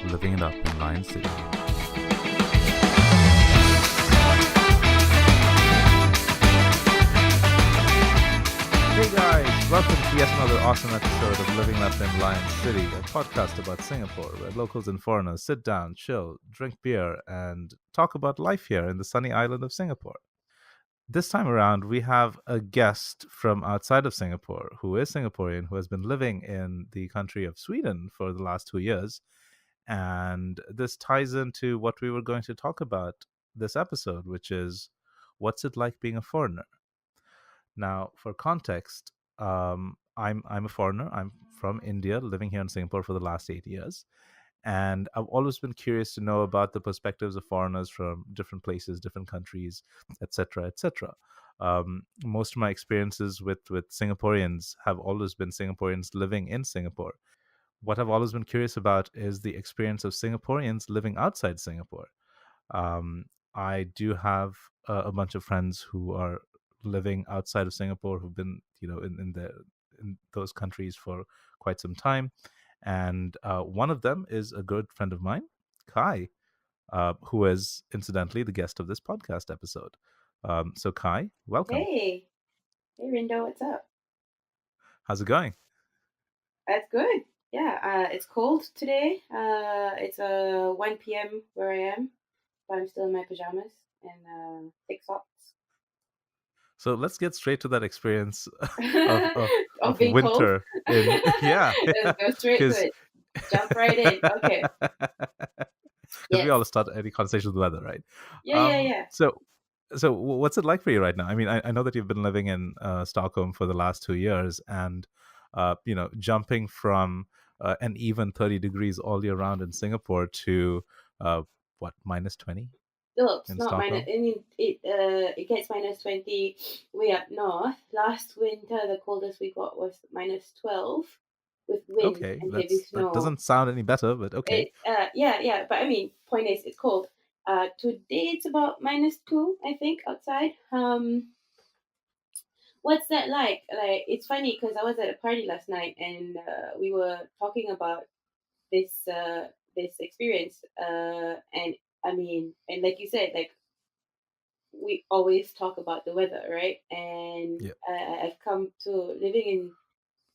living it up in Lion City. Hey guys, welcome to yet another awesome episode of Living Up in Lion City, a podcast about Singapore where locals and foreigners sit down, chill, drink beer, and talk about life here in the sunny island of Singapore. This time around, we have a guest from outside of Singapore who is Singaporean, who has been living in the country of Sweden for the last 2 years. And this ties into what we were going to talk about this episode, which is what's it like being a foreigner? Now, for context, I'm a foreigner. I'm from India, living here in Singapore for the last 8 years. And I've always been curious to know about the perspectives of foreigners from different places, different countries, etc., etc. Most of my experiences with Singaporeans have always been Singaporeans living in Singapore. What I've always been curious about is the experience of Singaporeans living outside Singapore. I do have a bunch of friends who are living outside of Singapore who've been, in those countries for quite some time. And one of them is a good friend of mine, Khai, who is incidentally the guest of this podcast episode. So Khai, welcome. Hey Rindo, what's up? How's it going? That's good. Yeah, it's cold today. It's 1 p.m. where I am, but I'm still in my pajamas and thick socks. So let's get straight to that experience of being winter. Yeah, let's go straight to it. Jump right in. Okay. Because we always start any conversation with the weather, right? Yeah. So what's it like for you right now? I mean, I know that you've been living in Stockholm for the last 2 years, and jumping from an even 30 degrees all year round in Singapore to minus 20? No, it's not minus. I mean, it gets minus 20 way up north. Last winter, the coldest we got was minus 12 with wind and heavy snow. That doesn't sound any better, but okay. Yeah. But I mean, point is, it's cold. Today it's about minus 2, I think, outside. What's that like? Like, it's funny because I was at a party last night and we were talking about this experience. And I mean, and like you said, like, we always talk about the weather, right? And I've come to living in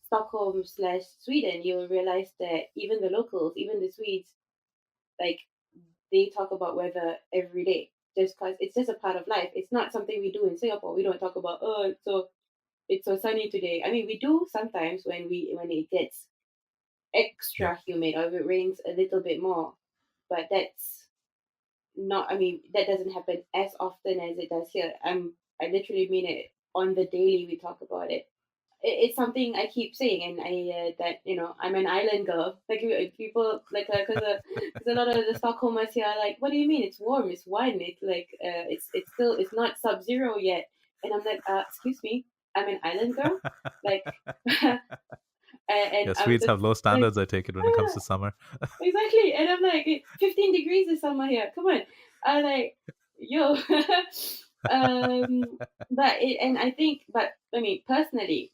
Stockholm/Sweden. You will realize that even the locals, even the Swedes, like, they talk about weather every day, just because it's just a part of life. It's not something we do in Singapore. We don't talk about, oh, it's so sunny today. I mean, we do sometimes when it gets extra humid or if it rains a little bit more, but that's not. I mean, that doesn't happen as often as it does here. I literally mean it. On the daily, we talk about it. It's something I keep saying, and that I'm an island girl. Like, people like, because a lot of the Stockholmers here are like, what do you mean? It's warm. It's one. It's like it's not sub-zero yet. And I'm like, excuse me, I'm an island girl. Like, and Swedes have low standards. Like, I take it when it comes to summer. Exactly, and I'm like, 15 degrees is summer here. Come on, I'm like, yo. But I mean, personally,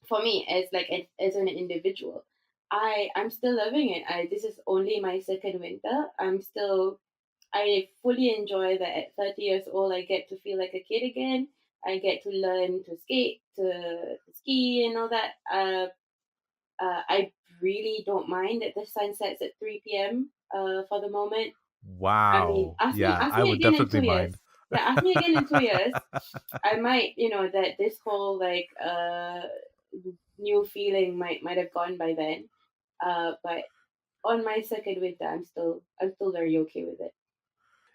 for me, as an individual, I'm still loving it. This is only my second winter. I fully enjoy that at 30 years old, I get to feel like a kid again. I get to learn to skate, to ski, and all that. I really don't mind that the sun sets at 3 p.m. For the moment. Wow. I mean, ask me would again definitely in 2 mind. years. Yeah, ask me again in 2 years. I might, that this whole like new feeling might have gone by then. But on my second winter, I'm still very okay with it.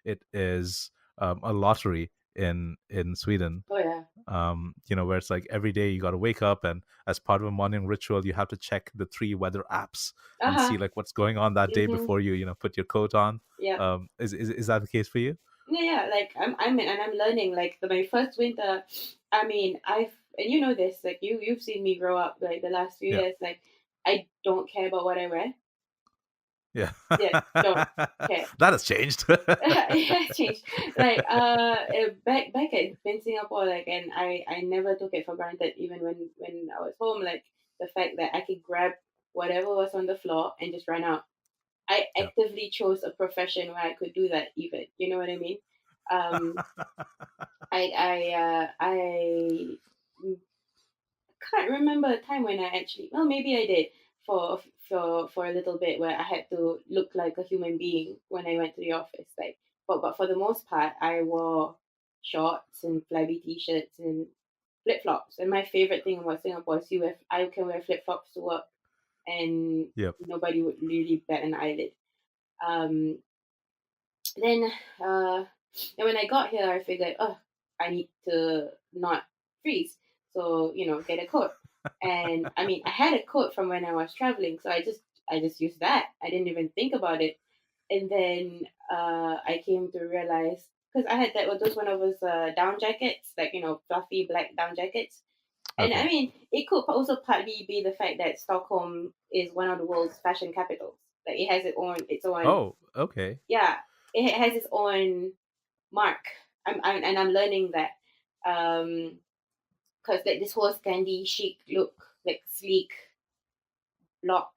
It is a lottery in Sweden. Oh yeah. Where it's like every day you got to wake up, and as part of a morning ritual, you have to check the 3 weather apps and see like what's going on that day before you put your coat on. Yeah. Is that the case for you? Yeah. Like, I'm learning. Like, my first winter, I mean, and you know this, like, you've seen me grow up, like, the last few years. Like, I don't care about what I wear. Yeah. Don't care. That has changed. It has changed. Like, back in Singapore, like, and I never took it for granted, even when I was home. Like, the fact that I could grab whatever was on the floor and just run out. I Yeah. actively chose a profession where I could do that. Even, you know what I mean? Um, I can't remember a time when I actually. Well, maybe I did for a little bit where I had to look like a human being when I went to the office. Like, but for the most part, I wore shorts and flabby t-shirts and flip flops. And my favorite thing about Singapore is I can wear flip flops to work, and Yep. nobody would really bat an eyelid. Um, then and when I got here, I figured, oh, I need to not freeze, so get a coat. And I mean, I had a coat from when I was traveling, so I just used that. I didn't even think about it. And then I came to realize, because I had that those one of those down jackets, like fluffy black down jackets. And I Okay. mean, it could also partly be the fact that Stockholm is one of the world's fashion capitals. Like, it has its own, Oh, okay. yeah, it has its own mark. I'm learning that, because like this whole Scandi chic look, like sleek block.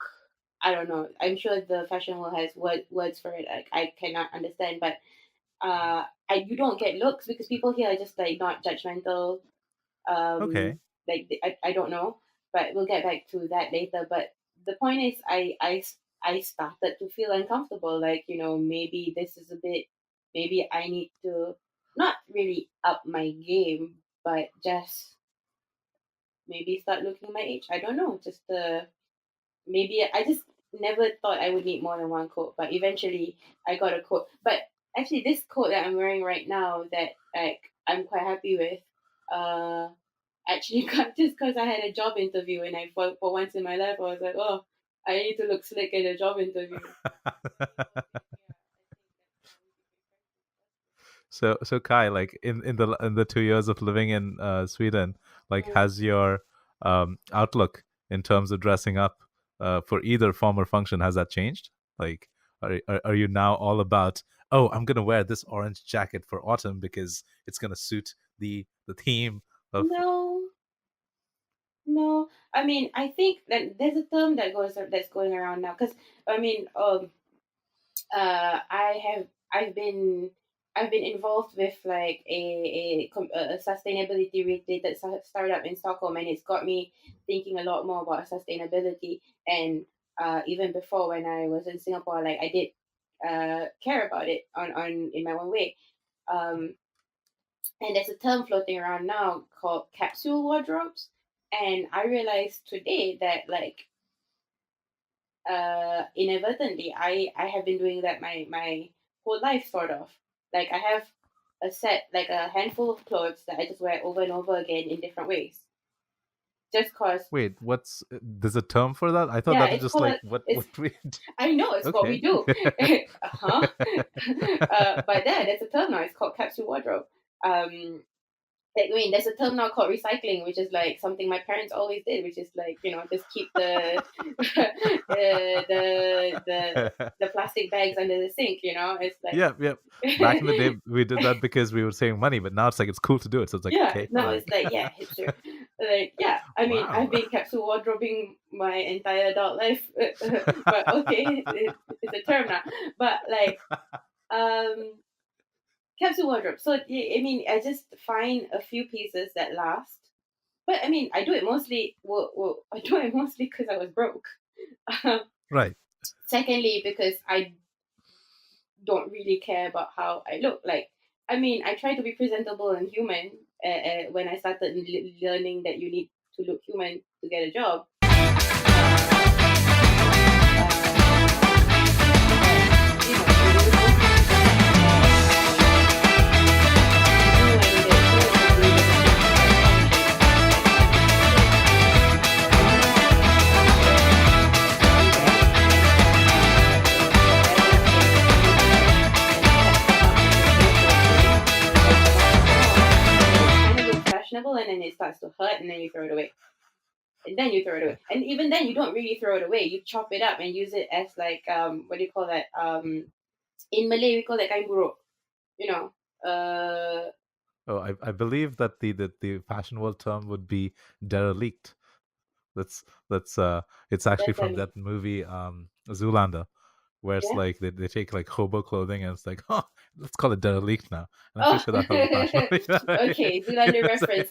I don't know. I'm sure the fashion world has words for it. Like, I cannot understand, but you don't get looks because people here are just like not judgmental. Okay. I don't know, but we'll get back to that later. But the point is, I started to feel uncomfortable. Like, maybe this is a bit. Maybe I need to not really up my game, but just maybe start looking my age. I don't know. Just maybe I just never thought I would need more than one coat, but eventually I got a coat. But actually, this coat that I'm wearing right now, that like I'm quite happy with, uh, actually got just because I had a job interview, and for once in my life I was like, oh, I need to look slick in a job interview. So Kai, like in the 2 years of living in Sweden, like Mm. has your outlook in terms of dressing up for either form or function, has that changed? Like, are you now all about, oh, I'm gonna wear this orange jacket for autumn because it's gonna suit the theme of. No, no. I mean, I think that there's a term that's going around now. Because I mean, I've been involved with like a sustainability related startup in Stockholm, and it's got me thinking a lot more about sustainability. And even before, when I was in Singapore, like I did care about it on in my own way. Um, and there's a term floating around now called capsule wardrobes, and I realized today that, like, inadvertently, I have been doing that my whole life, sort of. Like, I have a handful of clothes that I just wear over and over again in different ways, just cause. Wait, there's a term for that? I thought Yeah, that was it's just called like a, what it's we do. I know it's what we Okay. do. Uh-huh. But there's a term now. It's called capsule wardrobe. Um, I mean, there's a term now called recycling, which is like something my parents always did, which is like, just keep the the plastic bags under the sink. It's like, Yeah, yeah. Back in the day, we did that because we were saving money, but now it's like it's cool to do it. So it's like, yeah, okay, no, like, it's like, yeah, hipster. Like, yeah, I mean, I've wow. been capsule wardrobing my entire adult life, but okay, it's a term now. But like, um, capsule wardrobe. So I mean, I just find a few pieces that last. But I mean, I do it mostly. Well, I do it mostly because I was broke. Right. Secondly, because I don't really care about how I look. Like, I mean, I try to be presentable and human. When I started learning that you need to look human to get a job. But it was mostly because I knew I needed to be able to function. Like, I could still do that, and catch them up in Singapore too. Like, for Stockholm, it kind of looks fashionable, and then it starts to hurt, and then you throw it away. And then you throw it away. And even then, you don't really throw it away. You chop it up and use it as, like, what do you call that? In Malay, we call that kain buruk. You know, Oh, I believe that the fashion world term would be derelict. That's it's actually that's what I from mean. that movie Zoolander. where it's Yeah. like they take like hobo clothing and it's like, oh, let's call it derelict now. And I'm pretty Oh, sure that's how the fashion. okay. Zoolander It's reference.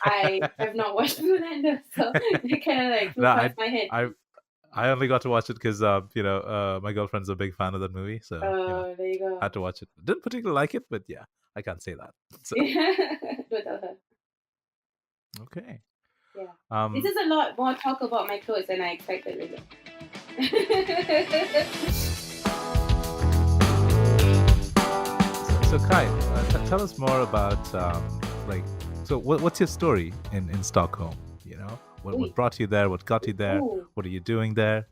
I like- have not watched Zoolander, so it kind of like flew no, past my head. I I only got to watch it because my girlfriend's a big fan of that movie, so Oh, there you go. had to watch it. Didn't particularly like it, but yeah, I can't say that. So Don't tell her. okay. Yeah. This Um. is a lot more talk about my clothes than I expected, really. So Kai, tell us more about like. So what's your story in Stockholm? You know, what Wait. brought you there? What got you there? Ooh. What are you doing there?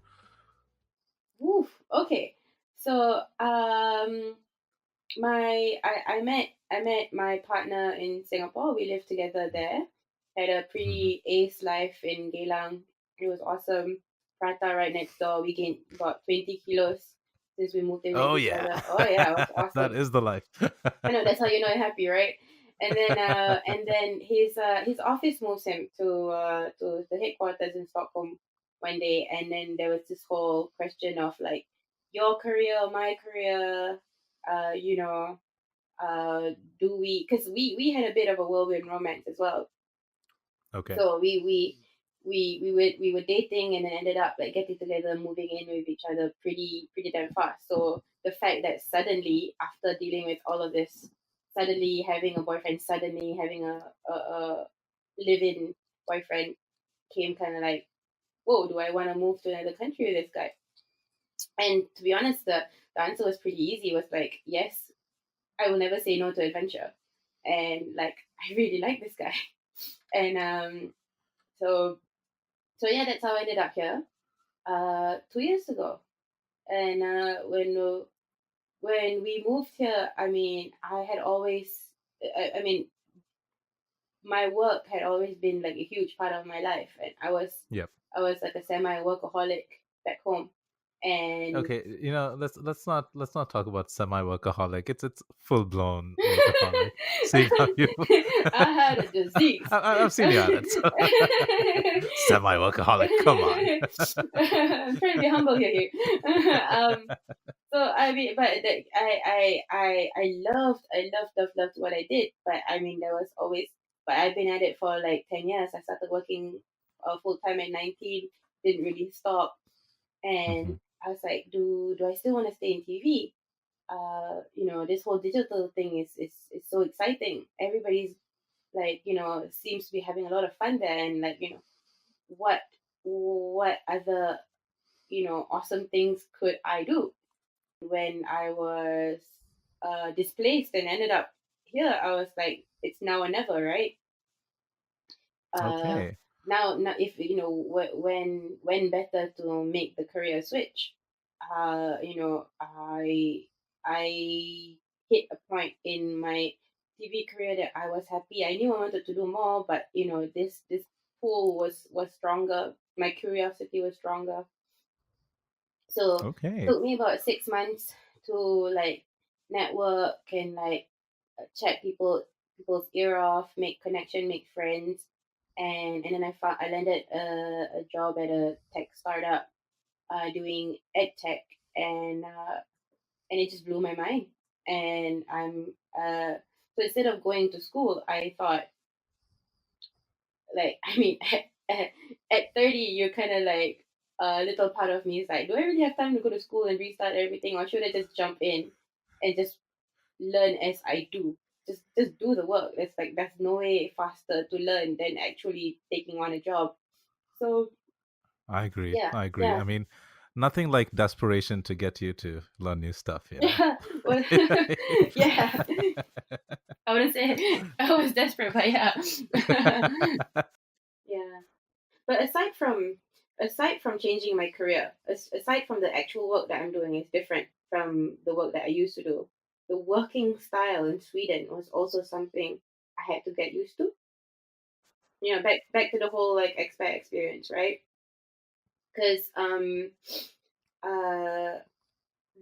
Woof. Okay. So I met my partner in Singapore. We lived together there. Had a Hmm. pretty ace life in Geylang. It was awesome. Prata right next door. We gained about 20 kilos since we moved in with Oh each yeah, other. Oh yeah, it was that awesome. is the life. I know that's how you know you're happy, right? And then his office moves him to the headquarters in Stockholm one day, and then there was this whole question of like your career, my career, uh, you know, uh, do we? Because we had a bit of a whirlwind romance as well. Okay. So we were dating and then ended up like getting together, moving in with each other pretty damn fast. So the fact that suddenly after dealing with all of this, suddenly having a boyfriend, suddenly having a live-in boyfriend came kind of like, whoa, do I want to move to another country with this guy? And to be honest, the answer was pretty easy. It was like, yes, I will never say no to adventure. And like I really like this guy. And so so yeah, that's how I ended up here. 2 years ago, and when we moved here, I mean, I had always, I mean, my work had always been like a huge part of my life, and Yep. I was like a semi workaholic back home, and Okay, let's not talk about semi workaholic. It's full blown workaholic. Seeing how you, I had a disease. I've seen you at it. So. Semi workaholic. Come on. I'm trying to be humble here. So I mean, but I loved what I did. But I mean, there was always. But I've been at it for like 10 years. I started working full time at 19. Didn't really stop, and Hmm. I was like, do I still want to stay in TV? This whole digital thing is so exciting. Everybody's like, seems to be having a lot of fun there, and like, what other awesome things could I do? When I was displaced and ended up here, I was like, it's now or never, right? Uh, Okay. now, if when better to make the career switch? I hit a point in my TV career that I was happy. I knew I wanted to do more, but this pull was stronger. My curiosity was stronger. So it Okay. took me about 6 months to like network and like check people's ear off, make connection, make friends, and then I landed a job at a tech startup doing ed tech, and it just blew my mind. And so instead of going to school, I thought like I mean at 30 you're kind of like a little part of me is like, do I really have time to go to school and restart everything, or should I just jump in and just learn as I do? Just do the work. There's no way faster to learn than actually taking on a job. So I agree. yeah, I agree. yeah. I mean, nothing like desperation to get you to learn new stuff, you know? Yeah, well, yeah. I wouldn't say I was desperate, but yeah. Yeah. But aside from changing my career, aside from the actual work that I'm doing is different from the work that I used to do. The working style in Sweden was also something I had to get used to. Back to the whole like expat experience, right? Because uh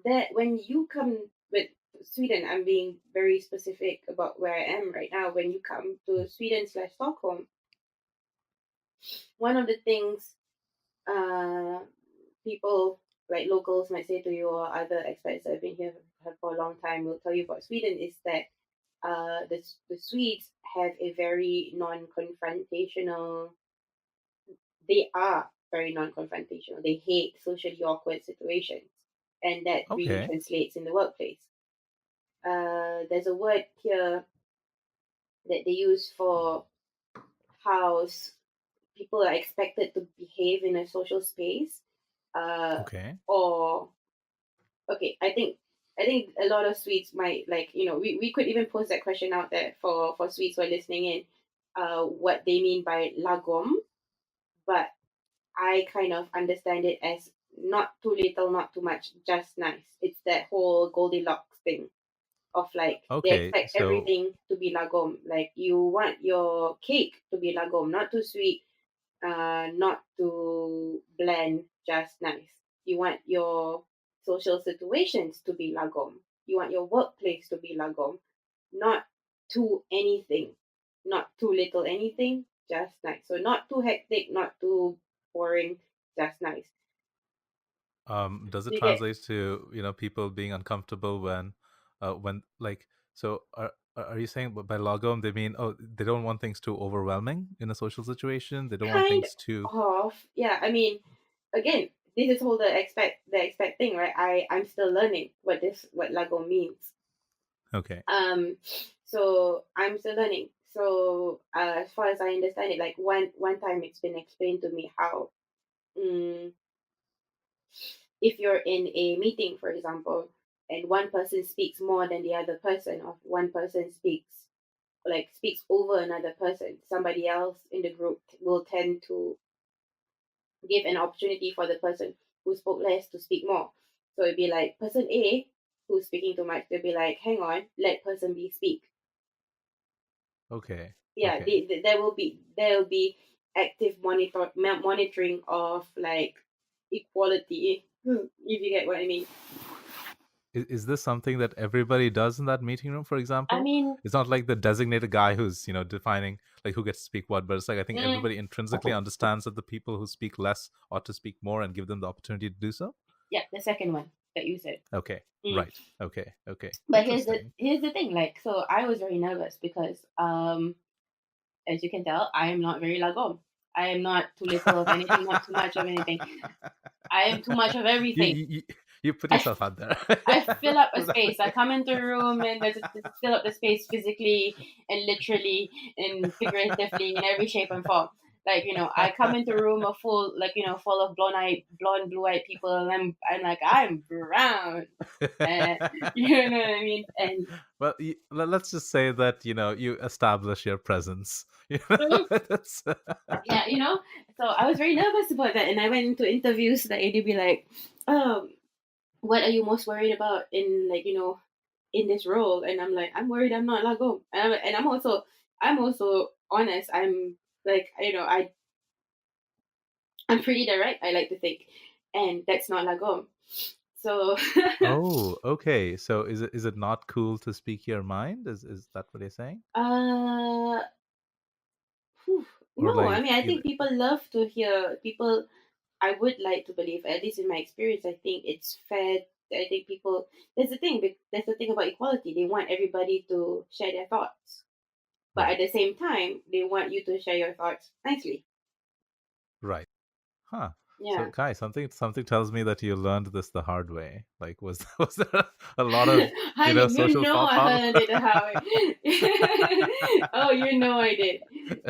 that when you come with Sweden, I'm being very specific about where I am right now. When you come to Sweden/Stockholm, one of the things uh people like locals might say to you, or other expats that have been here for a long time will tell you about Sweden, is that the Swedes have a very non-confrontational. They are very non-confrontational. They hate socially awkward situations, and that really Okay. translates in the workplace. There's a word here that they use for how people are expected to behave in a social space. Uh, Okay. or okay, I think a lot of Swedes might like, we could even post that question out there for Swedes who are listening in, what they mean by lagom, but I kind of understand it as not too little, not too much, just nice. It's that whole Goldilocks thing of like they Okay. expect So everything to be lagom. Like you want your cake to be lagom, not too sweet, not too bland, just nice. You want your social situations to be lagom. You want your workplace to be lagom, not too anything, not too little anything, just nice. So not too hectic, not too boring, just nice. does it You get translate to, people being uncomfortable when like, so are you saying by logom they mean, oh, they don't want things too overwhelming in a social situation, they don't want kind things too. of, yeah. I mean, again, this is whole the expect thing, right? I'm still learning what lagom means. Okay. Um, so I'm still learning. So as far as I understand it, like one time it's been explained to me how, mm, if you're in a meeting, for example, and one person speaks more than the other person, or one person speaks over another person, somebody else in the group will tend to give an opportunity for the person who spoke less to speak more. So it'd be like person A who's speaking too much, they'll be like, hang on, let person B speak. Okay. Yeah, Okay. there will be active monitoring of like equality, if you get what I mean. Is this something that everybody does in that meeting room, for I example? mean, It's not like the designated guy who's, defining like who gets to speak what, but it's like I think mm, everybody intrinsically understands that the people who speak less ought to speak more and give them the opportunity to do so. yeah, the second one that you said. Okay. Mm. Right. Okay. Okay. But Interesting. here's the thing, like, so I was very nervous because, as you can tell, I am not very lagom. I am not too little of anything, not too much of anything. I am too much of you, everything. you you you put I yourself out there. I fill up a Without- space. I come into a room and there's fill up the space physically and literally and figuratively in every shape and form. Like, I come into a room of full, like, full of blonde, blue-eyed people, and I'm like, I'm brown. Uh, you know what I mean? And well, let's just say that you establish your presence. That's yeah, so I was very nervous about that, and I went into interviews that they'd be like, what are you most worried about in, like, in this role? And I'm like, I'm worried I'm not Lagom. And I'm also honest. I'm like, I'm pretty direct, I like to think. And that's not Lagom. So Oh, okay. So is it not cool to speak your mind? Is that what you're saying? uh whew, Or no, I like mean, I think people love to hear people. I would like to believe, at least in my experience, I think it's fair. I think people, there's the thing about equality. They want everybody to share their thoughts, but at right, the same time, they want you to share your thoughts nicely. right. Huh. So Yeah. Kai, something tells me that you learned this the hard way. Like was there a lot of, Honey, you social know I faux learned it how oh, you know I did.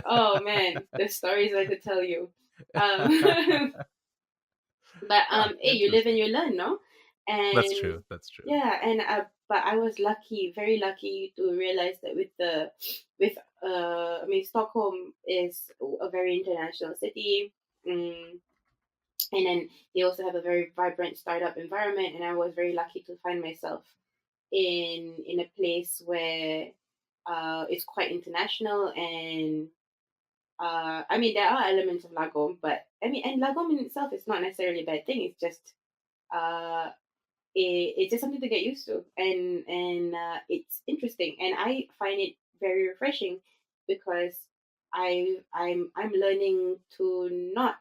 Oh man, the stories I could tell you. Um but Huh, hey, you live and interesting. you learn, no? That's true. And That's true. yeah, and but I was lucky, very lucky to realize that with I mean, Stockholm is a very international city. Mm, and then they also have a very vibrant startup environment, and I was very lucky to find myself in a place where it's quite international. And I mean, there are elements of Lagom, but I mean, and Lagom in itself is not necessarily a bad thing. It's just uh, it's just something to get used to, and it's interesting, and I find it very refreshing because I'm learning to not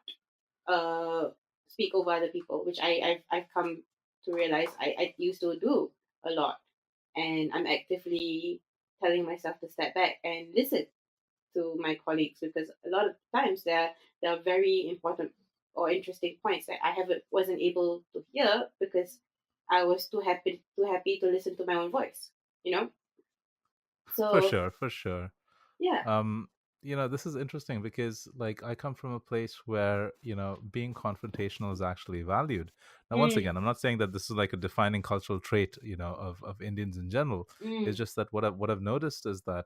uh speak over other people, which I've come to realize I used to do a lot. And I'm actively telling myself to step back and listen to my colleagues, because a lot of times there are very important or interesting points that I haven't wasn't able to hear because I was too happy to listen to my own voice, you know? For So sure, for sure. yeah. um this is interesting because like I come from a place where being confrontational is actually valued. Now once Mm, again, I'm not saying that this is like a defining cultural trait of Indians in general. It's mm, just that what I've noticed is that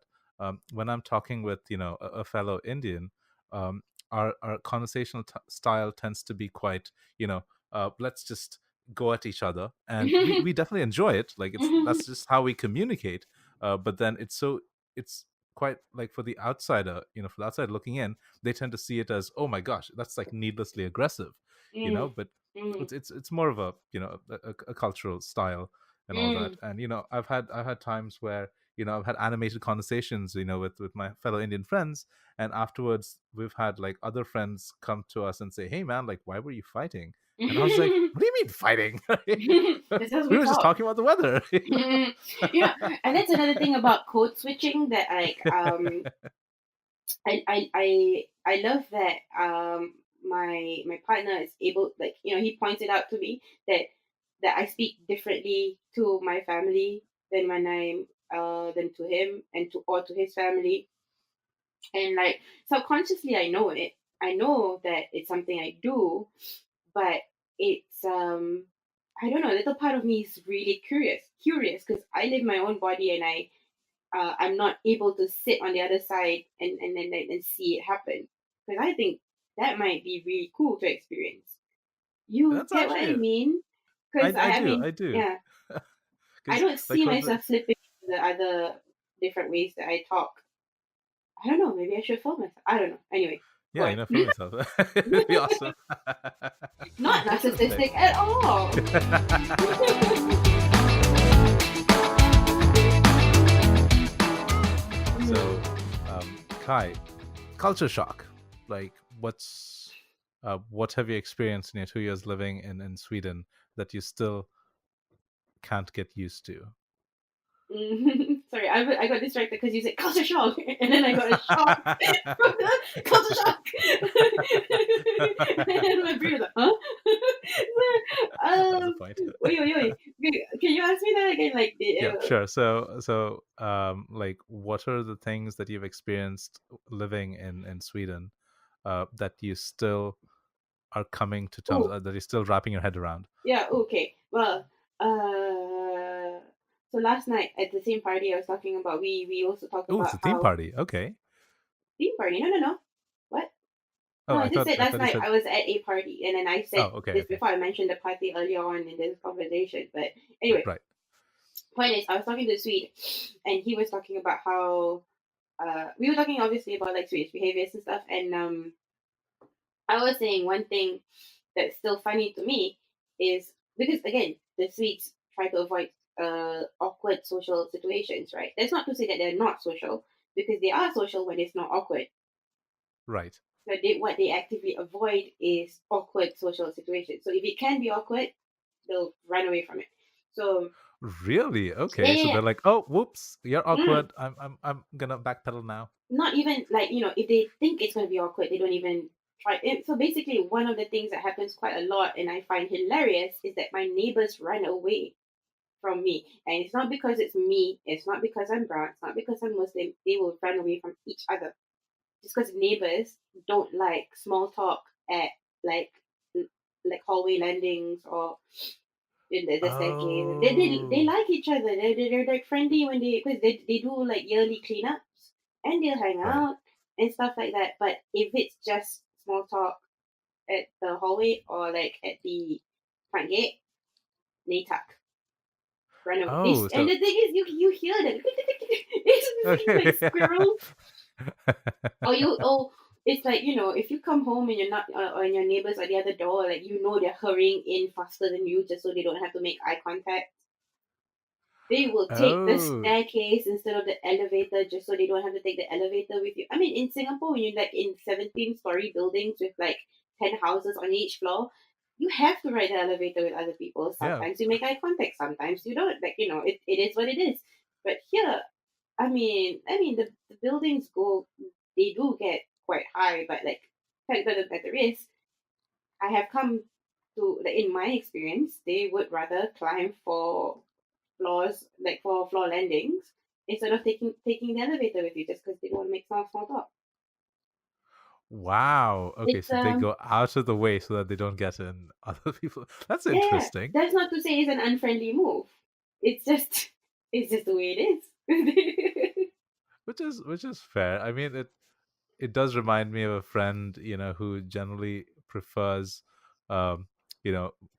when I'm talking with a fellow Indian, um our conversational style tends to be quite, let's just go at each other, and we definitely enjoy it, like that's just how we communicate. But then it's quite like, for the outsider, for the outside looking in, they tend to see it as, oh my gosh, that's like needlessly aggressive, mm, but mm, it's more of a, a cultural style and all that. mm. And I've had times where I've had animated conversations, with my fellow Indian friends, and afterwards we've had like other friends come to us and say, hey man, like, why were you fighting? And I was like, what do you mean fighting? That's how We we were just talk. talking about the weather. And that's another thing about code switching that I love that my partner is able, like, he pointed out to me that I speak differently to my family than when I'm than to him and to his family. And like subconsciously I know it. I know that it's something I do, but it's I don't know, a little part of me is really curious because I live my own body, and I'm not able to sit on the other side and see it happen, because I think that might be really cool to experience. You That's get what I actually, mean? I Because I I do, mean, I do. yeah, I Because don't like see for the myself slipping into the other different ways that I talk. I don't know. Maybe I should film myself. I don't know. Anyway, go Yeah, on. film yourself. It'd be awesome. Not Interesting. narcissistic at all. So, Mm. Khai, culture shock. Like, what have you experienced in your 2 years living in Sweden that you still can't get used to? Sorry, I got distracted because you said culture shock, and then I got a shock from the culture shock, and my brain was like, huh? That's the um, point. wait. Okay, can you ask me that again? Like, Yeah, sure. So, like, what are the things that you've experienced living in Sweden that you still are coming to terms, oh, that you're still wrapping your head around? yeah, okay. Well, so last night at the same party I was talking about, we also talked Oh, it's about a theme how party. Okay. theme party. No. What? Oh, No, I I just thought said I last thought you night said. I was at a party, and then I Oh, said okay, this okay, before. I mentioned the party earlier on in this conversation, but anyway, right. point is, I was talking to Swede, and he was talking about how we were talking obviously about like Swedish behaviors and stuff, and I was saying one thing that's still funny to me is because again the Swedes try to avoid awkward social situations, right? That's not to say that they're not social, because they are social when it's not awkward. Right. But what they actively avoid is awkward social situations. So if it can be awkward, they'll run away from it. So Really? yeah, Okay. yeah, So yeah. they're like, "Oh, whoops, you're Mm. awkward. I'm gonna backpedal now." Not even like, if they think it's going to be awkward, they don't even try it. So basically, one of the things that happens quite a lot and I find hilarious is that my neighbors run away from me. And it's not because it's me, it's not because I'm brown, it's not because I'm Muslim. They will run away from each other just because neighbors don't like small talk at like like hallway landings or in the staircase. They Oh, like each other. They're like friendly when because they do like yearly cleanups, and they'll hang right. out and stuff like that. But if it's just small talk at the hallway or like at the front gate, they tuck, run away. Oh, And so the thing is, you hear them. It's like okay. squirrels. It's like, if you come home and you're not, or and your neighbors are the other door, like, they're hurrying in faster than you just so they don't have to make eye contact. They will take the Oh, staircase instead of the elevator just so they don't have to take the elevator with you. I mean, in Singapore, when you're like in 17-story buildings with like 10 houses on each floor, you have to ride the elevator with other people. Yeah. Sometimes you make eye contact, sometimes you don't. Like, it is what it is. But here, the buildings they do get quite high, but like, fact of the matter is, I have come to, like, in my experience, they would rather climb for floors, like for floor landings, instead of taking the elevator with you just because they don't want to make small talk. Wow. Okay, It's so they go out of the way so that they don't get in other people. That's Yeah, interesting. that's not to say it's an unfriendly move. It's just it's just the way it is. Which is fair. I mean, it does remind me of a friend, who generally prefers, um,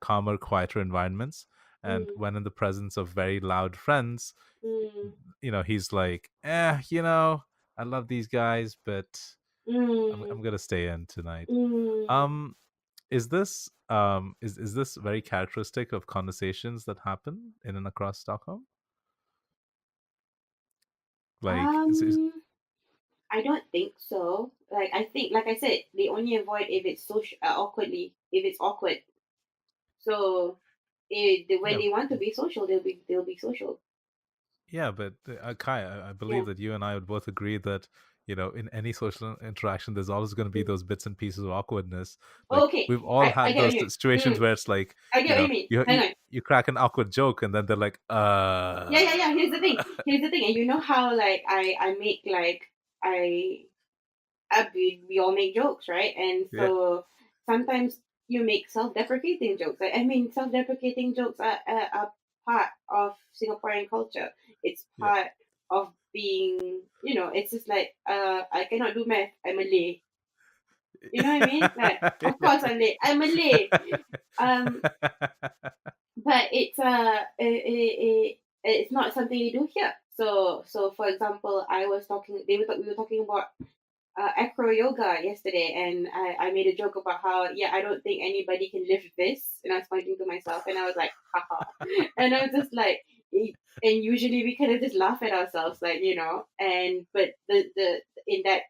calmer, quieter environments. And Mm, when in the presence of very loud friends, mm, he's like, I love these guys, but I'm mm, gonna stay in tonight. mm. Um, is this very characteristic of conversations that happen in and across Stockholm? Like, Um, I don't think so. Like, I think, like I said, they only avoid if it's social awkwardly, if it's awkward. So, when yeah, they want to be social, they'll be social. yeah, but Kai, I Yeah. believe that you and I would both agree that in any social interaction, there's always going to be Mm. those bits and pieces of awkwardness. Oh, Like okay. we've all I had get what those you situations mean. where it's like I get what you mean. you Hang you on. you crack an awkward joke, and then they're like, Yeah, yeah, yeah. Here's the thing. Here's the thing. And you know how, like, I make, like, I we all make jokes, right? And yeah, so sometimes you make self-deprecating jokes. Self-deprecating jokes are part of Singaporean culture. It's yeah, part of being, it's just like, I cannot do math. I'm Malay. You know what I mean? Like, of course I'm late. I'm Malay. Um, but it's not something you do here. So for example, we were talking about acro yoga yesterday, and I made a joke about how, yeah, I don't think anybody can lift this, and I was pointing to myself, and I was like, haha, and I was just like, and usually we kind of just laugh at ourselves, like, and but the in that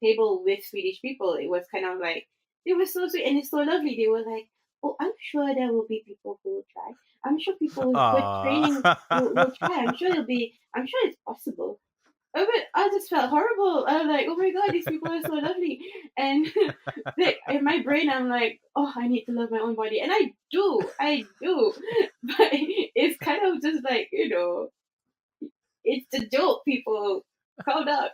table with Swedish people, it was kind of like, they were so sweet and it's so lovely. They were like, oh, I'm sure there will be people who will try. I'm sure people with training will try. I'm sure it's possible. But I just felt horrible. I was like, oh my god, these people are so lovely. And like, in my brain, I'm like, oh, I need to love my own body. And I do. But it's kind of just like, it's a joke, people. Calm down.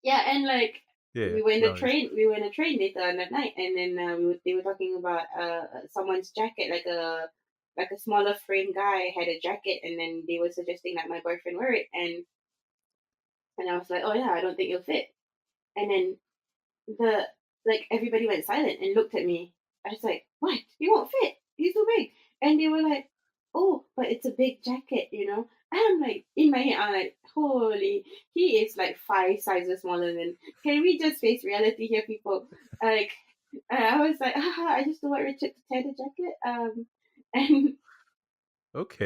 Yeah, and like, yeah. the No worries. train, we were in a train later on that night, and then they were talking about someone's jacket, like a smaller frame guy had a jacket, and then they were suggesting that my boyfriend wear it, and I was like, oh yeah, I don't think it'll fit. And then the everybody went silent and looked at me. I was like, what? He won't fit. He's too big. And they were like, oh, but it's a big jacket, you know? And I'm like, in my head, I'm like, holy, he is like 5 sizes smaller than. Can we just face reality here, people? Like, I was like, haha, I just don't want Richard to tear the jacket. And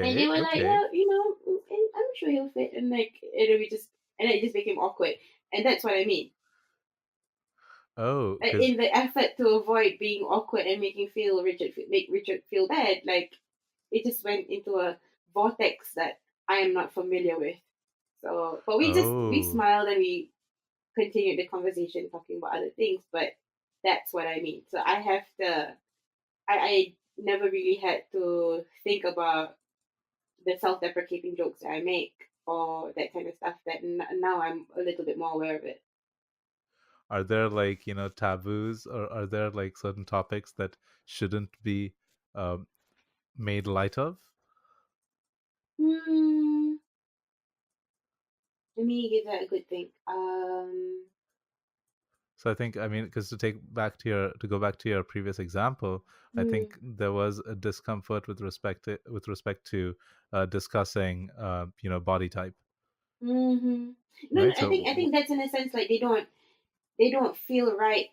and they Okay, were like, okay. yeah, and I'm sure he'll fit. And like, and it just became awkward. And that's what I mean, Oh, because in the effort to avoid being awkward and make Richard feel bad, like, it just went into a vortex that I am not familiar with. So, but we oh, smiled and we continued the conversation talking about other things. But that's what I mean. So I never really had to think about the self-deprecating jokes that I make or that kind of stuff. That now I'm a little bit more aware of it. are there like taboos, or are there like certain topics that shouldn't be um, made light of? Hmm. Let me give that a good think. So I think, I mean, because to go back to your previous example, I Mm, think there was a discomfort with respect to discussing body type, hmm. No, no, right? I think that's in a sense, like, they don't feel right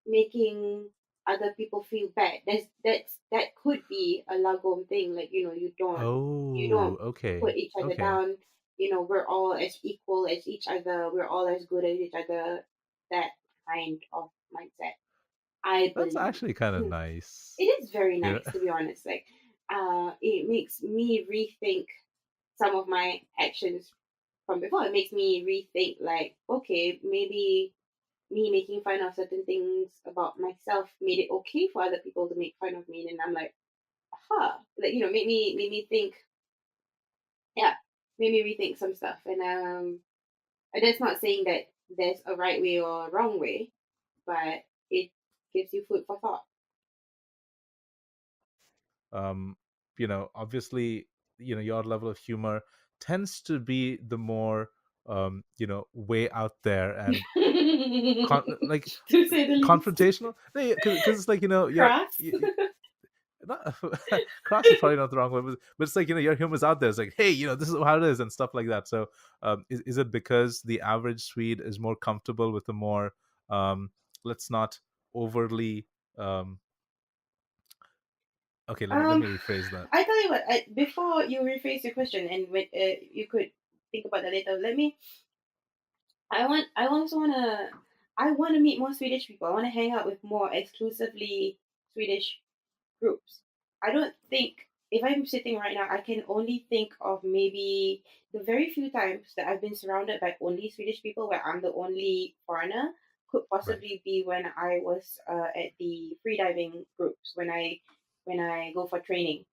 making other people feel bad. That could be a Lagom thing. Like, you don't oh, put okay, each other okay. down. We're all as equal as each other. We're all as good as each other. That kind of mindset. I That's believe. actually kind of It nice. is very You know? nice, to be honest. Like, it makes me rethink some of my actions from before. It makes me rethink, like, okay, maybe me making fun of certain things about myself made it okay for other people to make fun of me, and I'm like, huh, like, made me think, yeah, made me rethink some stuff, and that's not saying that there's a right way or a wrong way, but it gives you food for thought. um Obviously, your level of humor tends to be the more way out there and like To say the least. confrontational, because it's like Crass. not, cross is probably not the wrong word, but it's like your humor's out there. It's like, hey, this is how it is and stuff like that. So is it because the average Swede is more comfortable with the more let's not overly um okay, let Um, me rephrase that. I tell you what. Before you rephrase your question, and when you could think about that later. Let me. I want. I also wanna. I want to meet more Swedish people. I want to hang out with more exclusively Swedish groups. I don't think if I'm sitting right now, I can only think of maybe the very few times that I've been surrounded by only Swedish people, where I'm the only foreigner. Could Right. possibly be when I was at the freediving groups when I go for training.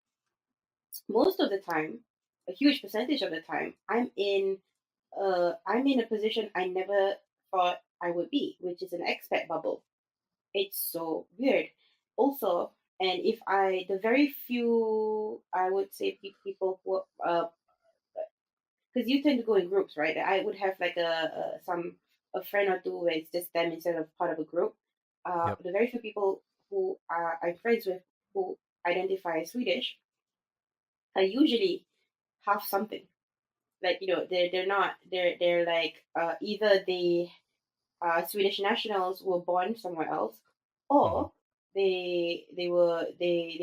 Most of the time, a huge percentage of the time, I'm in a position I never thought I would be, which is an expat bubble. It's so weird. Also, and if I the very few I would say people who because you tend to go in groups, right? I would have like a friend or two where it's just them instead of part of a group. Yep. The very few people who I'm friends with who identify as Swedish are usually have something. Like, they're not they're like either they Swedish nationals who were born somewhere else, Hmm. or they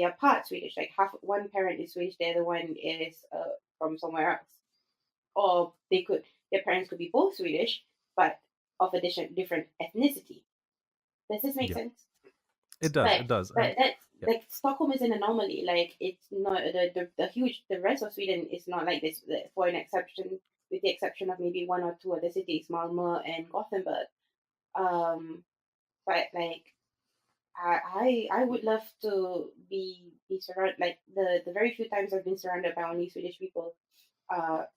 are part Swedish. Like, half one parent is Swedish, the other one is from somewhere else, or their parents could be both Swedish, but of a different ethnicity. Does this make Yeah, sense? it does. But It does. And but that's yeah. like Stockholm is an anomaly. Like, it's not the rest of Sweden is not like this. For an exception, with the exception of maybe one or two other cities, Malmö and Gothenburg. Um, but like I would love to be surrounded, like the very few times I've been surrounded by only Swedish people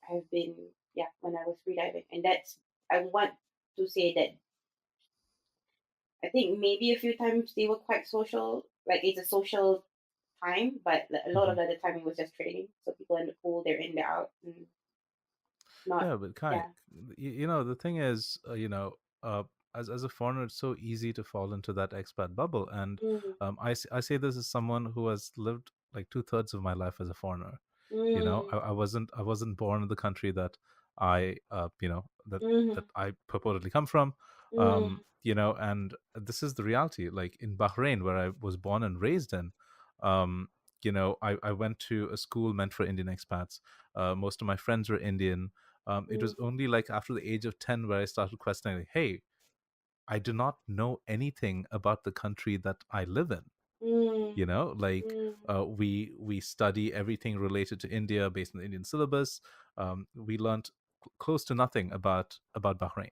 have been, yeah, when I was freediving, and that's I want to say that I think maybe a few times they were quite social, like it's a social time, but a lot of Mhm. the other time it was just training. So people in the pool, they're in, they're out, and not, Yeah, but Kai, yeah. the thing is, uh, as a foreigner, it's so easy to fall into that expat bubble. And Mm, I say this as someone who has lived like two-thirds of my life as a foreigner. mm, I wasn't born in the country that I that mm, I purportedly come from. mm, And this is the reality. Like in Bahrain, where I was born and raised in, um, I went to a school meant for Indian expats. Most of my friends were Indian. It was mm, only like after the age of 10 where I started questioning, like, hey, I do not know anything about the country that I live in. mm, Like mm, we study everything related to India based on the Indian syllabus. We learned close to nothing about Bahrain.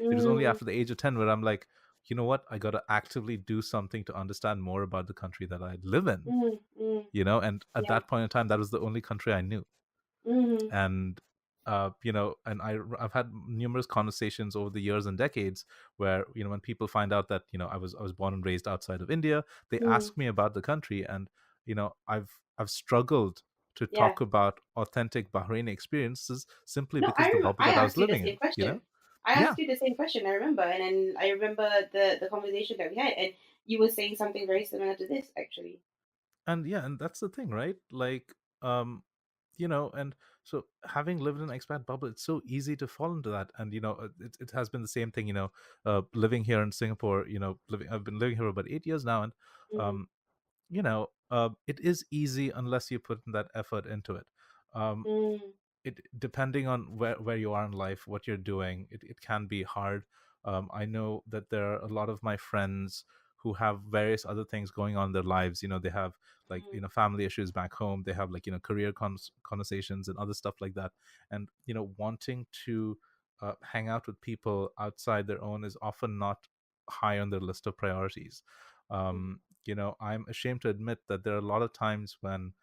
It was only mm, after the age of 10 where I'm like, you know what, I got to actively do something to understand more about the country that I live in. mm, mm, And at yeah. that point in time, that was the only country I knew. Mm, And and I've had numerous conversations over the years and decades where when people find out that I was born and raised outside of India, they mm, ask me about the country. And I've struggled to yeah. talk about authentic Bahraini experiences simply No, because the bubble I that I was asked you the living same in. question. I Yeah. asked you the same question. I remember, and then I remember the conversation that we had, and you were saying something very similar to this, actually. And yeah, and that's the thing, right? Like, and so having lived in an expat bubble, it's so easy to fall into that. And it has been the same thing, living here in Singapore. I've been living here for about 8 years now. And Mm, um it is easy unless you put in that effort into it. um mm, it depending on where you are in life, what you're doing, it can be hard. I know that there are a lot of my friends who have various other things going on in their lives. They have like family issues back home. They have like career conversations and other stuff like that. And wanting to hang out with people outside their own is often not high on their list of priorities. I'm ashamed to admit that there are a lot of times when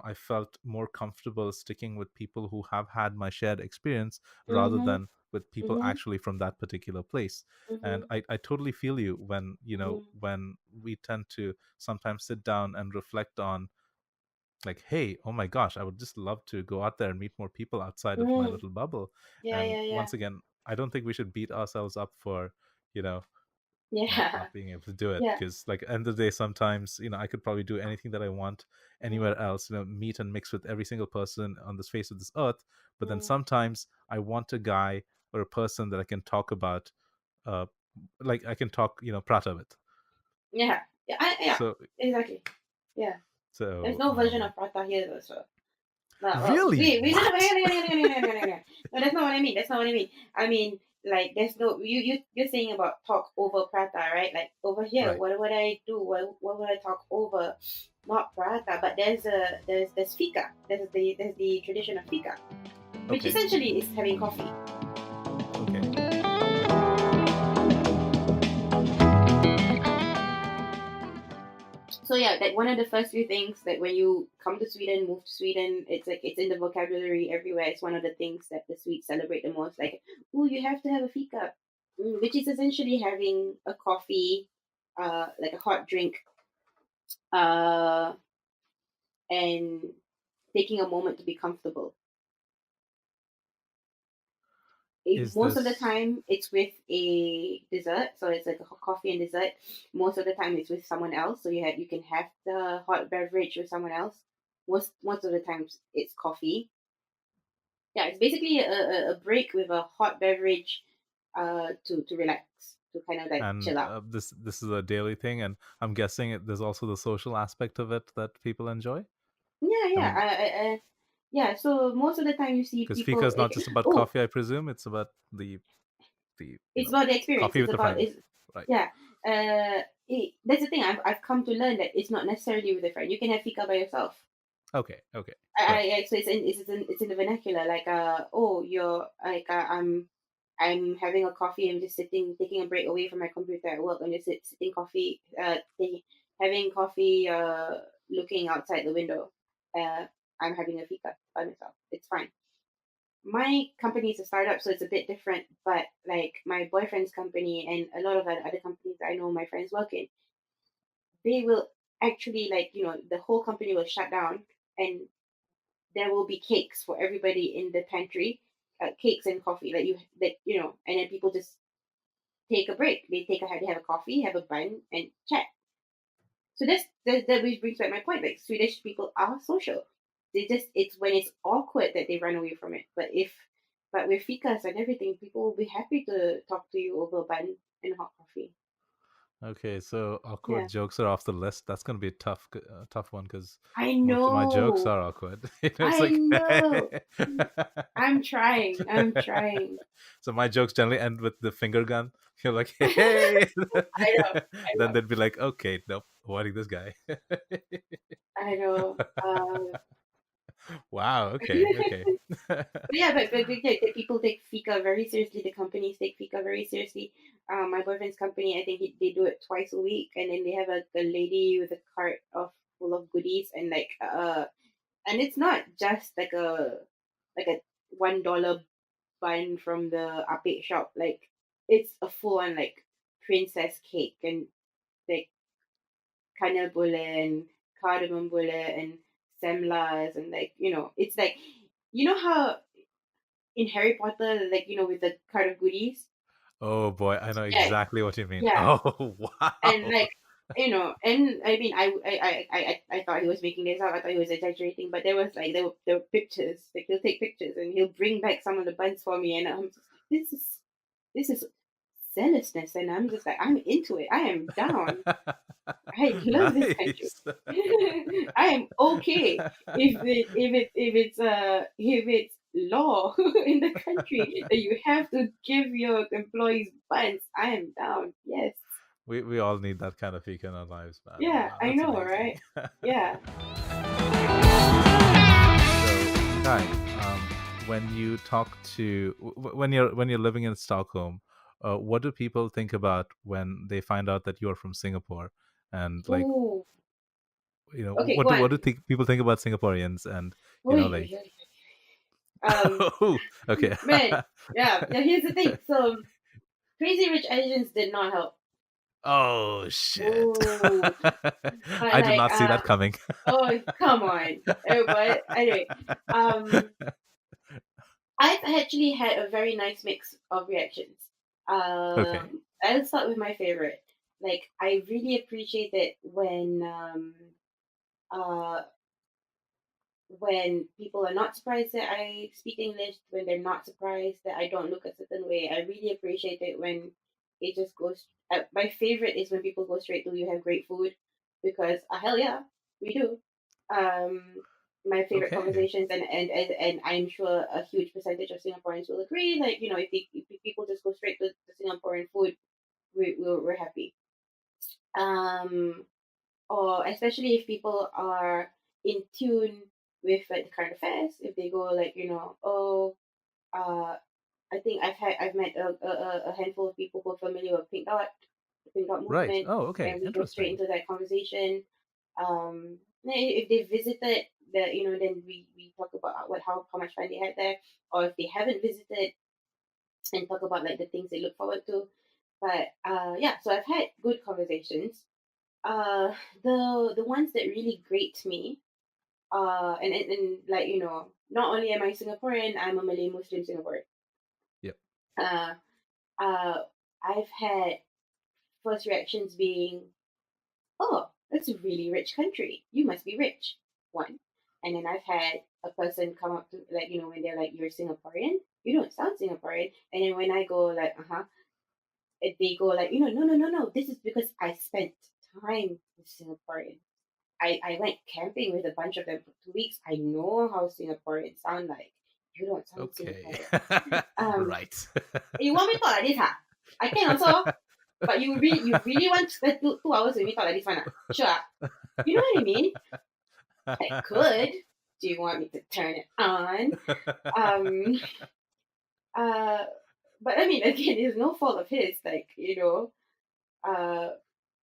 I felt more comfortable sticking with people who have had my shared experience rather Mm-hmm. than with people Mm-hmm. actually from that particular place. And Mm-hmm. I totally feel you when Mm-hmm. when we tend to sometimes sit down and reflect on, like, hey, oh my gosh, I would just love to go out there and meet more people outside of my Mm-hmm. little bubble. Yeah, And yeah, yeah. once again, I don't think we should beat ourselves up for you know Yeah. not being able to do it, Yeah. because like end of the day, sometimes I could probably do anything that I want anywhere Mm-hmm. else, meet and mix with every single person on this face of this earth. But then Mm-hmm. sometimes I want a guy or a person that I can talk about, uh like I can talk prata with. Yeah. Yeah. Yeah. so Exactly. Yeah. There's so no version of prata here though, so. No, really, we no, no, what? no, that's not what I mean. That's not what I mean. I mean, like, there's no you're saying about talk over prata, right? Like over here, Right. what would I do? What would I talk over? Not prata, but there's fika. There's the tradition of fika, which Okay. essentially is having coffee. Okay. So yeah, like one of the first few things that when you come to Sweden, move to Sweden, it's like it's in the vocabulary everywhere. It's one of the things that the Swedes celebrate the most. Like, oh, you have to have a fika, which is essentially having a coffee, like a hot drink, uh, and taking a moment to be comfortable. Is Most of the this time, it's with a dessert, so it's like a coffee and dessert. Most of the time, it's with someone else, so you can have the hot beverage with someone else. Most of the times, it's coffee. Yeah, it's basically a break with a hot beverage, to relax, to kind of like chill and out. this is a daily thing, and I'm guessing there's also the social aspect of it that people enjoy. Yeah, I yeah, mean, yeah. So most of the time, you see because fika people is not like, just about oh, coffee, I presume. It's about the it's about the experience. coffee It's with a about friend, it's right? yeah. That's the thing. I've come to learn that it's not necessarily with a friend. You can have fika by yourself. Okay. Okay. Right. So it's in the vernacular, like, oh, you're like, I'm having a coffee. I'm just sitting, taking a break away from my computer at work, and just sitting coffee, having coffee, looking outside the window. Uh, I'm having a fika by myself. It's fine. My company is a startup, so it's a bit different. But like my boyfriend's company and a lot of other companies I know my friends work in, they will actually, like, the whole company will shut down, and there will be cakes for everybody in the pantry, cakes and coffee. And then people just take a break. They have a coffee, have a bun, and chat. So that which brings back my point. Like, Swedish people are social. It's when it's awkward that they run away from it. But with fikas and everything, people will be happy to talk to you over a bun and hot coffee. Okay, so awkward Yeah, jokes are off the list. That's gonna be a tough one because I most of my jokes know. are awkward. It's I like, know. I'm trying. I'm trying. so my jokes generally end with the finger gun. You're like, hey, I know. I then know. they'd be like, okay, nope, avoiding this guy. I know. Wow. Okay. Okay. Yeah, but yeah, the people take fika very seriously. The companies take fika very seriously. My boyfriend's company, I think they do it twice a week, and then they have a lady with a cart of full of goodies, and like, and it's not just like a $1 bun from the update shop. Like, it's a full on, like, princess cake, and like kanel bulle and cardamom bulle and semlas, and like, it's like, how in Harry Potter, like, with the card of goodies. Oh boy, I know Yeah, exactly what you mean. yeah, Oh and wow. like, and I mean, I thought he was making this up. I thought he was exaggerating, but there were pictures. Like, he'll take pictures and he'll bring back some of the buns for me, and I'm just like, this is zealousness, and I'm just like, I'm into it. I am down. I love this country. Nice. I am okay if it's law in the country that you have to give your employees buns. I am down. Yes. We all need that kind of fika in our lives, man. Yeah, Wow, I that's know, amazing. right? Yeah. So, Kai, when you talk to when you're living in Stockholm, what do people think about when they find out that you're from Singapore? And like, Ooh. Okay, what go on. do people think about Singaporeans? And Oy, oy, like, oy, oy. oh, okay, Man, yeah. Now here's the thing. So, Crazy Rich Asians did not help. oh shit, Ooh, but I did like, not see that coming. oh, come on. Oh, but anyway, um, I've actually had a very nice mix of reactions. Okay, I'll start with my favorite. Like, I really appreciate it uh, when people are not surprised that I speak English, when they're not surprised that I don't look a certain way. I really appreciate it when it just goes. My favorite is when people go straight to "you have great food," because hell yeah, we do. Um, my favorite okay, conversations, and I'm sure a huge percentage of Singaporeans will agree. Like, if people just go straight to the Singaporean food, we're happy. Um, or especially if people are in tune with like the current affairs, if they go like, uh I think I've met a handful of people who are familiar with the Pink Dot right. movement, Oh, okay, and we go straight interesting. into that conversation. If they visited the, then we talk about how much fun they had there, or if they haven't visited, and talk about like the things they look forward to. But yeah, so I've had good conversations. Uh, the ones that really grate me, and like, not only am I Singaporean, I'm a Malay Muslim Singaporean. Yep. Uh, uh, I've had first reactions being, "Oh, that's a really rich country. You must be rich." One, and then I've had a person come up to, like, when they're like, "You're Singaporean. You don't sound Singaporean." And then when I go like, they go like, "No, no, no, no. This is because I spent time with Singaporeans. I went camping with a bunch of them for 2 weeks. I know how Singaporeans sound like. You don't sound Okay. Singaporean. Um, Right. you want me to talk like this, huh? I can also, but you really want to spend 2 hours with me talk like this one, huh? Sure. Ah. You know what I mean? I could. Do you want me to turn it on? Um, uh, but I mean, again, it's no fault of his. Like,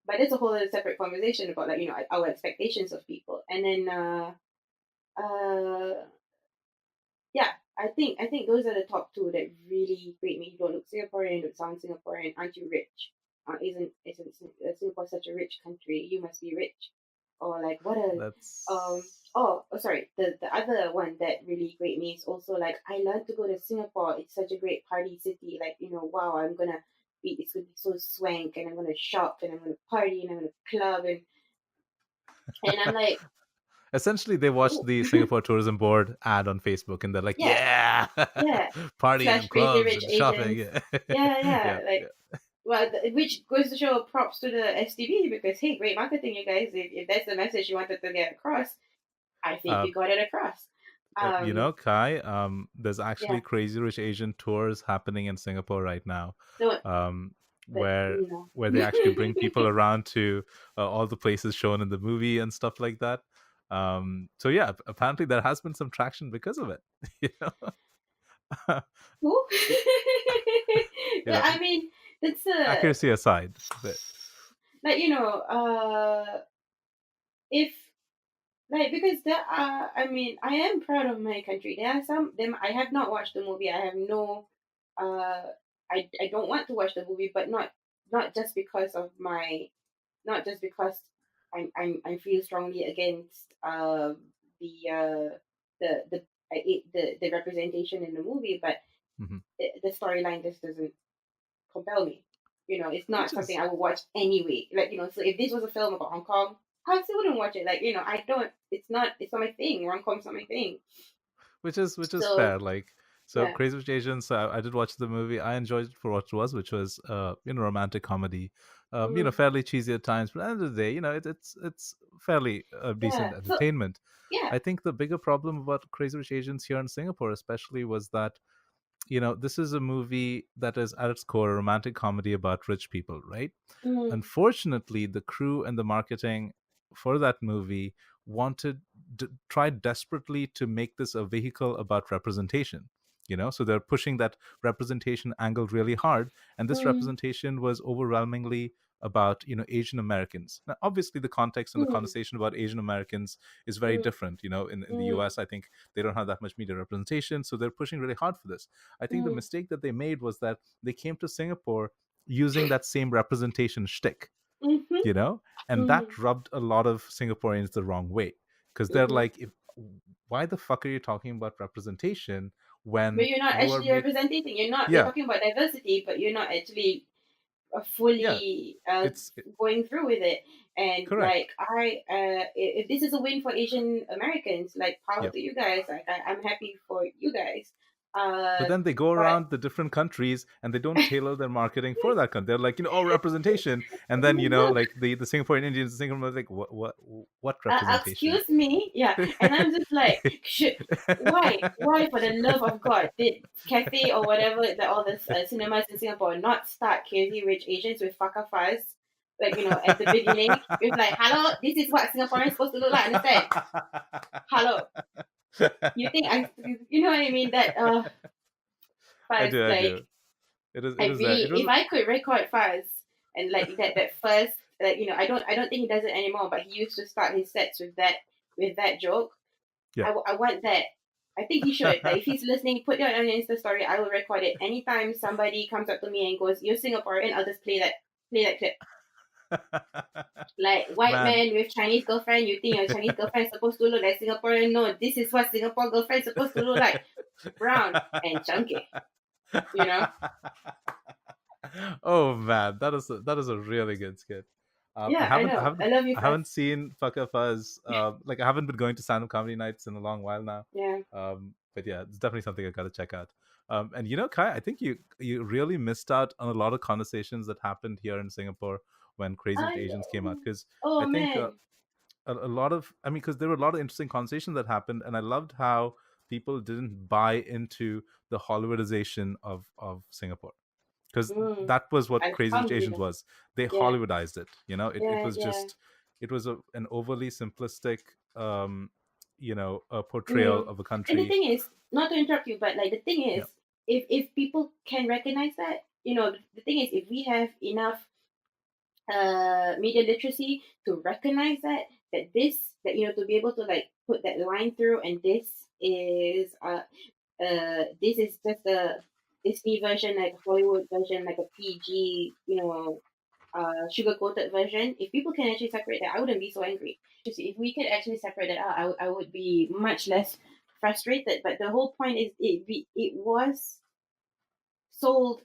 but it's a whole other separate conversation about, like, our expectations of people. And then uh yeah, I think those are the top two that really grate me. You don't look Singaporean, you don't sound Singaporean, aren't you rich? Singapore such a rich country? You must be rich. Or like, what a That's sorry, the other one that really grate me is also like, I learned to go to Singapore. It's such a great party city. Like, wow, it's gonna be so swank, and I'm gonna shop, and I'm gonna party, and I'm gonna club, and I'm like, essentially they watched ooh. the Singapore Tourism Board ad on Facebook and they're like, Yeah, yeah, yeah. partying Slash and Crazy clubs Rich and shopping. Asians. Yeah. Yeah, Yeah. yeah. Yeah. Like, well, which goes to show props to the STB, because hey, great marketing, you guys. If that's the message you wanted to get across, I think Uh, you got it across. Kai, there's Yeah. actually Crazy Rich Asian tours happening in Singapore right now, So, um, but where no. they actually bring people around to all the places shown in the movie and stuff like that. So yeah, apparently there has been some traction because of it. you know, Who? you But know, I mean, that's a accuracy aside, but like, if, like, because there are, I mean, I am proud of my country. There are some them I have not watched the movie. I have no, uh, I don't want to watch the movie, but not just because of my, not just because I feel strongly against the the the representation in the movie, but mhm. the storyline just doesn't compel me. It's which not something is I would watch anyway. Like, so if this was a film about Hong Kong, I still wouldn't watch it. Like, I don't. It's not my thing. Rom com's not my thing. which is So fair. Like, so yeah. Crazy Rich Asians, I did watch the movie. I enjoyed it for what it was, which was romantic comedy. Mm, Fairly cheesy at times, but at the end of the day, it's fairly decent yeah. So entertainment. yeah. I think the bigger problem about Crazy Rich Asians here in Singapore, especially, was that this is a movie that is at its core a romantic comedy about rich people, right? Mm, Unfortunately, the crew and the marketing for that movie tried desperately to make this a vehicle about representation. So they're pushing that representation angle really hard, and this mm, representation was overwhelmingly about Asian Americans. Now, obviously, the context and the mm, conversation about Asian Americans is very mm, different. In the mm, US, I think they don't have that much media representation, so they're pushing really hard for this. I think the mm, mistake that they made was that they came to Singapore using that same representation shtick, mhm, you know, and that mhm, rubbed a lot of Singaporeans the wrong way, because they're mhm. like, why the fuck are you talking about representation But when you're not you are actually make representing. You're yeah, talking about diversity, but you're not actually yeah, fully going through with it. And correct, like if this is a win for Asian Americans, like power yep. to you guys. Like I'm happy for you guys. But Uh, then they go but around the different countries and they don't tailor their marketing for that country. They're like, oh, representation, and then look, like the Singaporean Indians, the Singaporean, like, what representation? excuse me, yeah. And I'm just like, why, for the love of God, did Cafe or whatever, all the cinemas in Singapore not start Crazy Rich Asians with Faka Fuzz? Like, at the beginning, it's like, hello, this is what Singaporeans supposed to look like, understand? Hello. You think you know what I mean? That, I Fuzz, do, I like, do. It I is that. really, It if was, I could record Fuzz and like that first, like, I don't think he does it anymore, but he used to start his sets with that joke. yeah. I want that. I think he should. Like, if he's listening, put that on your Insta story. I will record it. Anytime somebody comes up to me and goes, "You're Singaporean," I'll just play that clip. Like, white Man. man with Chinese girlfriend, you think your Chinese girlfriend is supposed to look like Singaporean? No, this is what Singapore girlfriend is supposed to look like: brown and chunky. You know? Oh man, that is a really good skit. I Yeah, I haven't I know. haven't I love you I first. haven't seen Fucker Fuzz. Like I haven't been going to stand-up comedy nights in a long while now. Yeah. But yeah, it's definitely something I got to check out. And Kai, I think you really missed out on a lot of conversations that happened here in Singapore when Crazy Rich I Asians came out. know. Because I Oh think man. a lot of, I mean, because there were a lot of interesting conversations that happened, and I loved how people didn't buy into the Hollywoodization of Singapore, because Mm. that was what I Crazy Rich can't believe Asians it. was. They Yeah. Hollywoodized it. It Yeah. was Yeah. just, it was an overly simplistic, a portrayal Mm. of a And the country. thing is, not to interrupt you, but like the thing Yeah, is, if people can recognize that, the thing is, if we have enough media literacy to recognize that to be able to like put that line through, and this is just a Disney version, like a Hollywood version, like a PG, sugar coated version. If people can actually separate that, I wouldn't be so angry. Just if we could actually separate that out, I would be much less frustrated. But the whole point is, it was sold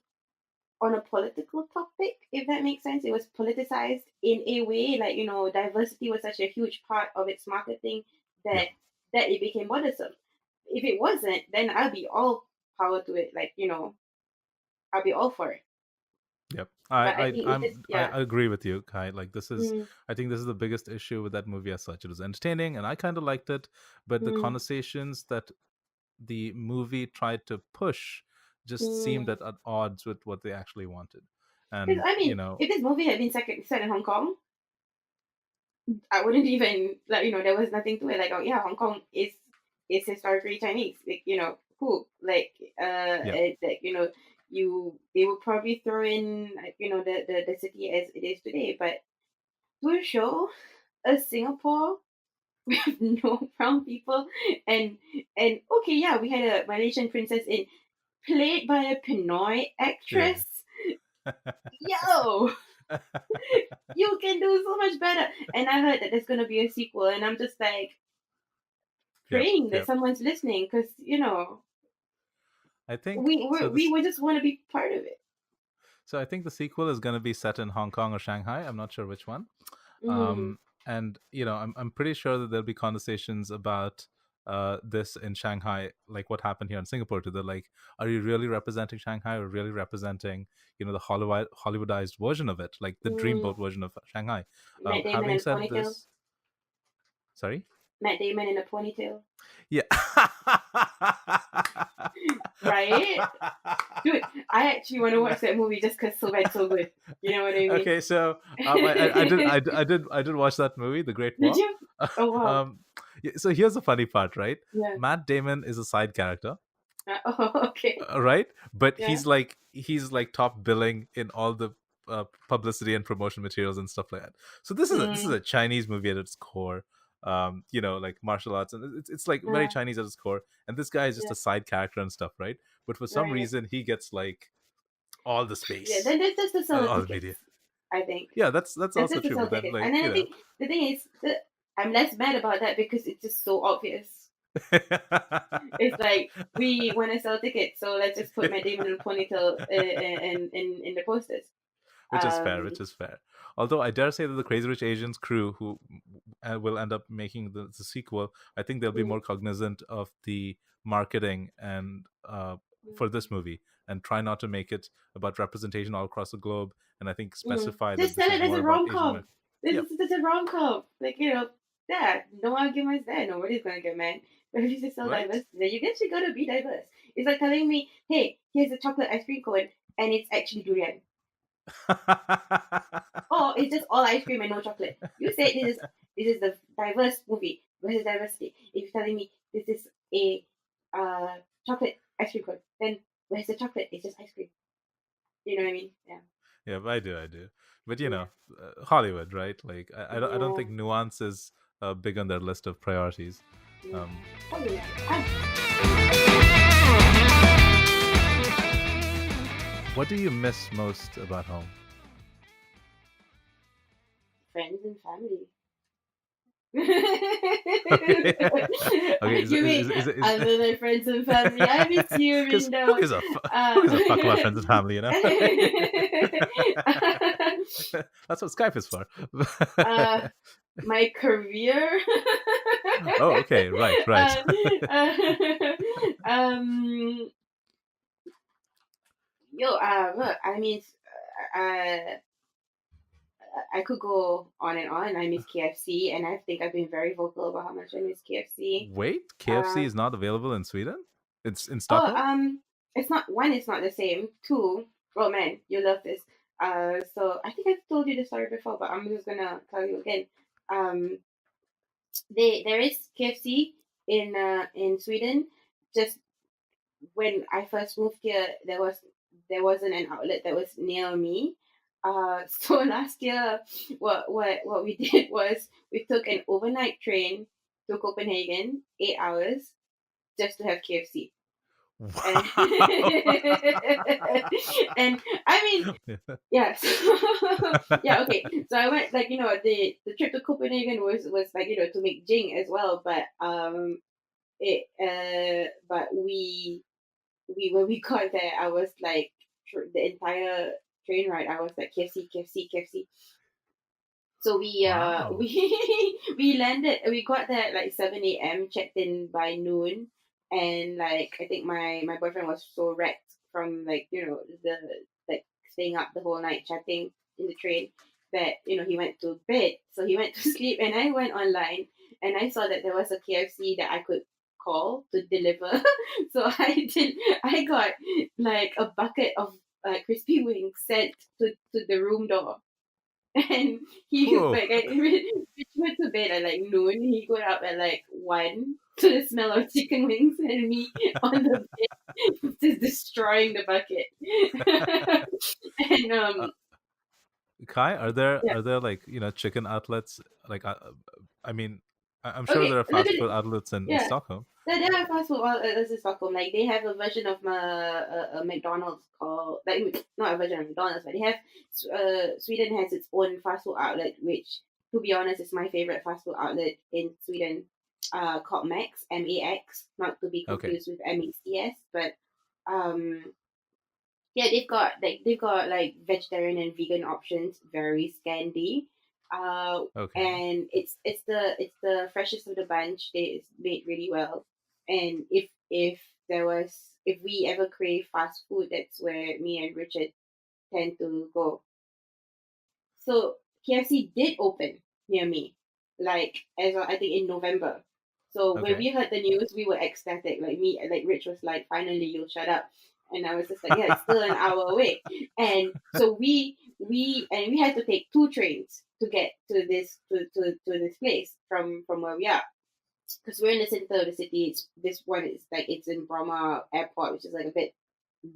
on a political topic, if that makes sense. It was politicized in a way, like, diversity was such a huge part of its marketing yeah, that it became bothersome. If it wasn't, then I'll be all power to it. Like, I'll be all for it. yep. But I think it just, I yeah. agree with you, Kai. Like this is, Mm, I think this is the biggest issue with that movie as such. It was entertaining, and I kind of liked it, but the mm, conversations that the movie tried to push just seemed mm. at odds with what they actually wanted. Because And I mean, if this movie had been set in Hong Kong, I wouldn't even like, there was nothing to it. Like, oh yeah, Hong Kong is historically Chinese. Like, cool. Like, yeah, like, they would probably throw in, like, the city as it is today. But to show a Singapore with no brown people, and okay, yeah, we had a Malaysian princess in, played by a Pinoy yeah. actress. Yo, you can do so much better. And I heard that there's gonna be a sequel, and I'm just like Yep, praying that yep. someone's listening, because I think we so. we we just want to be part of it. So I think the sequel is going to be set in Hong Kong or Shanghai. I'm not sure which one. Mm, And I'm pretty sure that there'll be conversations about this in Shanghai, like what happened here in Singapore. To the like, are you really representing Shanghai, or really representing the Hollywoodized version of it, like the mm. dreamboat version of Shanghai? Matt Damon Having in a said ponytail. this, sorry. Matt Damon in a ponytail. Yeah. Right? I actually want to watch that movie just because So Bad So Good. You know what I mean? Okay, so I did watch that movie, The Great Did Wall. you? Oh wow. Yeah, so here's the funny part, right? Yeah. Matt Damon is a side character, Oh, okay. right? But Yeah. he's like top billing in all the publicity and promotion materials and stuff like that. So this is Mm, a Chinese movie at its core. Like martial arts, and it's like very Chinese at its core. And this guy is just yeah. a side character and stuff, right? But for some Right. reason, he gets like all the Yeah. space, Then that's just to sell the all the tickets. media. I think Yeah, that's that's also just to true. sell But then, tickets. like, And then I think the thing is that I'm less mad about that because it's just so obvious. It's like we want to sell tickets, so let's just put Matt Damon in a ponytail in the posters. which is fair, Um, which is fair. Although I dare say that the Crazy Rich Asians crew, who will end up making the sequel, I think they'll be mm, more cognizant of the marketing and for this movie, and try not to make it about representation all across the globe. And I think specify that just this tell is it as more a about rom Asian com. American. This Yep. is such a rom com. Like yeah, no arguments there. Nobody's gonna get mad. But if you just sell Right. diversity, then you actually gotta be diverse. It's like telling me, hey, here's a chocolate ice cream cone, and it's actually durian. Or it's just all ice cream and no chocolate. You said this is the diverse movie versus diversity. If you're telling me this is a chocolate ice cream cone, then where's the chocolate? It's just ice cream. You know what I mean? Yeah. Yeah, I do, I do. But Yeah. Hollywood, right? Like I don't Yeah. think nuance is big on their list of priorities. Yeah. Um, Hollywood. Ah, what do you miss most about home? friends and family. Okay. Okay. You mean Is other than friends and family? I miss you, because Rindo. who Uh, gives a fuck about friends and family? That's what Skype is for. uh, my career. Oh, okay, right, right. uh, uh, um, look, I mean, uh, I could go on and on. I miss KFC, and I think I've been very vocal about how much I miss KFC. Wait, KFC Uh, is not available in Sweden. It's in oh, Stockholm. it's not one. It's not the same. Two. Oh man, you love this. So I think I've told you the story before, but I'm just gonna tell you again. Um, there is KFC in Sweden. Just when I first moved here, there wasn't an outlet that was near me. So last year, what we did was we took an overnight train to Copenhagen, 8 hours, just to have KFC. And Wow. and I mean, yeah, yeah, okay. So I went like the trip to Copenhagen was like to make Jing as well, but but we when we got there, I was like the entire train ride, I was like KFC, KFC, KFC. So Wow. we landed. We got there at like 7 a.m. Checked in by noon, and like I think my boyfriend was so wrecked from like the like staying up the whole night chatting in the train that he went to bed. So he went to sleep, and I went online and I saw that there was a KFC that I could call to deliver. So I did. I got like a bucket of crispy wings sent to the room door. And he Whoa. like Rich went to bed at like noon. He got up at like 1 to the smell of chicken wings, and me on the bed just destroying the bucket. And Uh, Kai, yeah, are there like chicken outlets? Like I mean, I'm sure okay, there are look at fast food it. outlets in Yeah, Stockholm. they have fast food. Well, this is Stockholm. Like they have a version of a McDonald's called like not a version of McDonald's, but they have Sweden has its own fast food outlet, which to be honest is my favorite fast food outlet in Sweden. Called Max, Max, not to be Okay, confused with Macs, but um yeah, they've got like vegetarian and vegan options, very scandy. Uh, okay. and it's the freshest of the bunch. It's made really well. And if we ever crave fast food, that's where me and Richard tend to go. So KFC did open near me, like as I think in November. So when Okay. we heard the news, we were ecstatic. Like me, like Rich was like, "Finally, you'll shut up." And I was just like, yeah, it's still an hour away. And so we had to take two trains to get to this place from where we are, because we're in the center of the city. This one is like it's in Brahma Airport, which is like a bit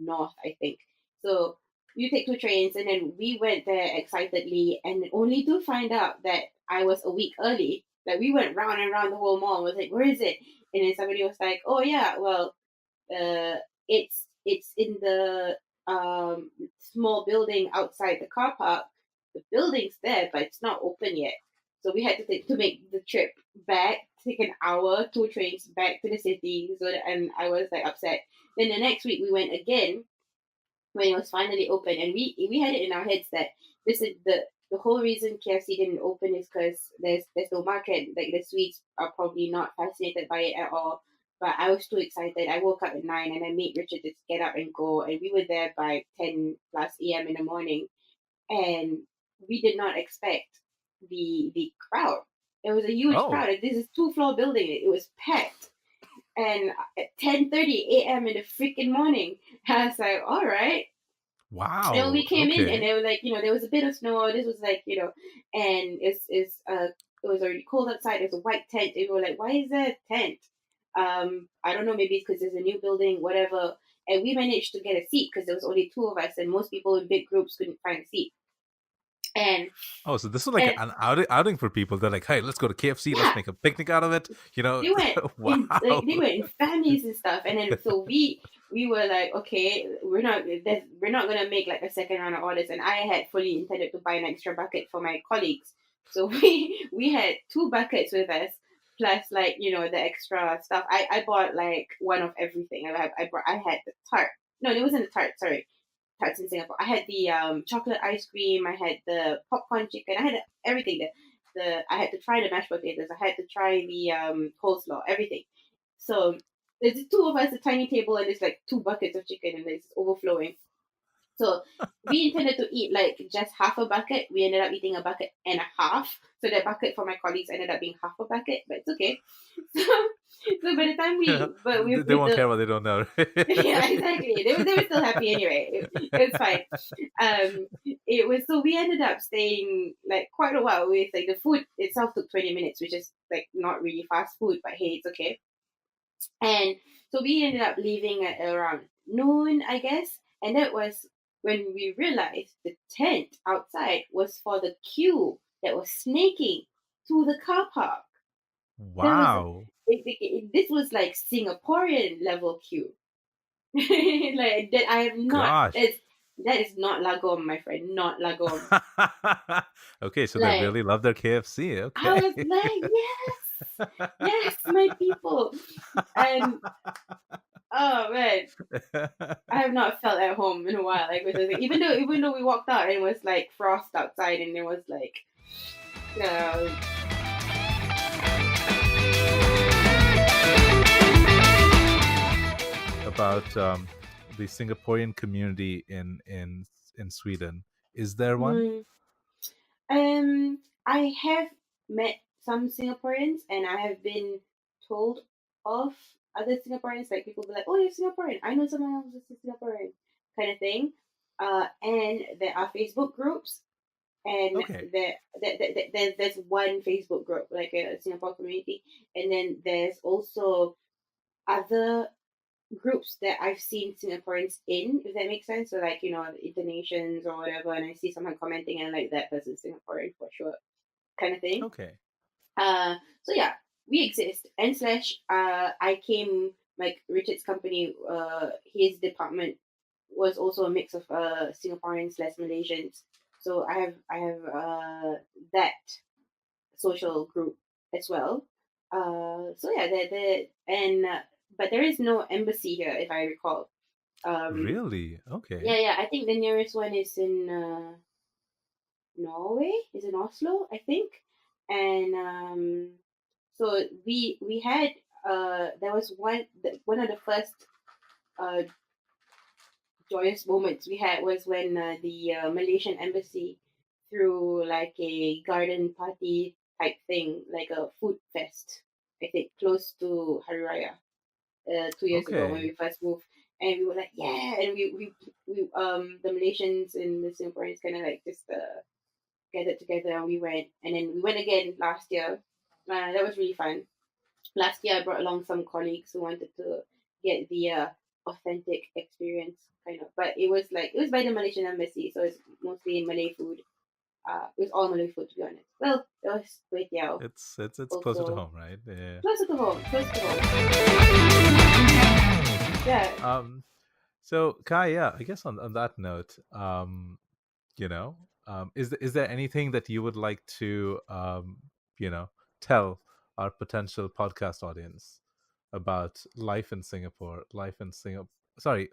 north, I think. So you take two trains, and then we went there excitedly, and only to find out that I was a week early. Like we went round and round the whole mall. Was like, where is it? And then somebody was like, oh yeah, well, it's in the small building outside the car park. The building's there, but it's not open yet. So we had to make the trip back, take an hour, two trains back to the city. And I was like upset. Then the next week we went again when it was finally open, and we had it in our heads that this is the whole reason KFC didn't open is because there's no market. Like the Swedes are probably not fascinated by it at all. But I was too excited. I woke up at 9 and I made Richard just get up and go, and we were there by 10 plus a.m. in the morning, and we did not expect the crowd. It was a huge Oh, crowd. This is 2-floor building. It was packed. And at 10:30 a.m. in the freaking morning, I was like, all right. And when wow. we came in, and Okay. they were like, there was a bit of snow. This was like, and it was already cold outside. There's a white tent. And we were like, why is there a tent? I don't know. Maybe it's because there's a new building, whatever. And we managed to get a seat because there was only two of us, and most people in big groups couldn't find a seat. And Oh, so this is like and an outing for people. They're like, hey, let's go to KFC. Let's yeah, make a picnic out of it. You know, they went wow. they went in families and stuff, and then so we were like, okay, we're not gonna make like a second round of orders. And I had fully intended to buy an extra bucket for my colleagues, so we had two buckets with us, plus like the extra stuff. I bought like one of everything. I had the tart. No, it wasn't a tart. Sorry, tarts in Singapore. I had the chocolate ice cream. I had the popcorn chicken. I had everything. I had to try the mashed potatoes. I had to try the coleslaw. Everything. So there's two of us, a tiny table, and there's like two buckets of chicken, and it's overflowing. So we intended to eat like just half a bucket. We ended up eating a bucket and a half. So the bucket for my colleagues ended up being half a bucket, but it's okay. So by the time but They with won't the care what they don't know. yeah, exactly. They were still happy anyway. It's fine. It was so we ended up staying like quite a while with like the food itself took 20 minutes, which is like not really fast food, but hey, it's okay. And so we ended up leaving at around noon, I guess, and that was when we realized the tent outside was for the queue that was snaking to the car park. There was Wow. this was like Singaporean level queue. Like that I have not Gosh. that is not Lagom, my friend, not Lagom. Okay, so they Like really love their KFC. I Okay. was like, yes, yes, my people. And oh man, I have not felt at home in a while. Like with this, even though we walked out and it was like frost outside and it was like uh, About the Singaporean community in Sweden. Is there one? mm, I have met some Singaporeans, and I have been told of other Singaporeans. Like people be like, "Oh, you're Singaporean. I know someone else who's a Singaporean," kind of thing. And there are Facebook groups, and Okay. there's one Facebook group like a Singapore community, and then there's also other groups that I've seen Singaporeans in, if that makes sense. So like Indonesians or whatever, and I see someone commenting and like that person's Singaporean for sure, kind of thing. Okay. So yeah, we exist. And slash, I came like Richard's company. His department was also a mix of Singaporeans slash Malaysians. So I have that social group as well. So yeah, and but there is no embassy here, if I recall. Really? Yeah, Okay. yeah. I think the nearest one is in Norway. Is in Oslo, I think. And so we had there was one of the first uh, joyous moments we had was when the Malaysian embassy threw like a garden party type thing, like a food fest. I think close to Hari Raya, 2 years ago when we Okay. first moved. and we were like, yeah, and we the Malaysians and the Singaporeans kind of like just gathered together and we went, and then we went again last year. That was really fun. Last year I brought along some colleagues who wanted to get the authentic experience kind of, but it was by the Malaysian embassy, so it's mostly Malay food. It was all Malay food to be honest. Well, there was kway teow It's closer to also. home, right? Yeah. Closer to home, closer to home. Yeah. So Kai, yeah, I guess on that note, you know, is there anything that you would like to you know, tell our potential podcast audience about life in Singapore,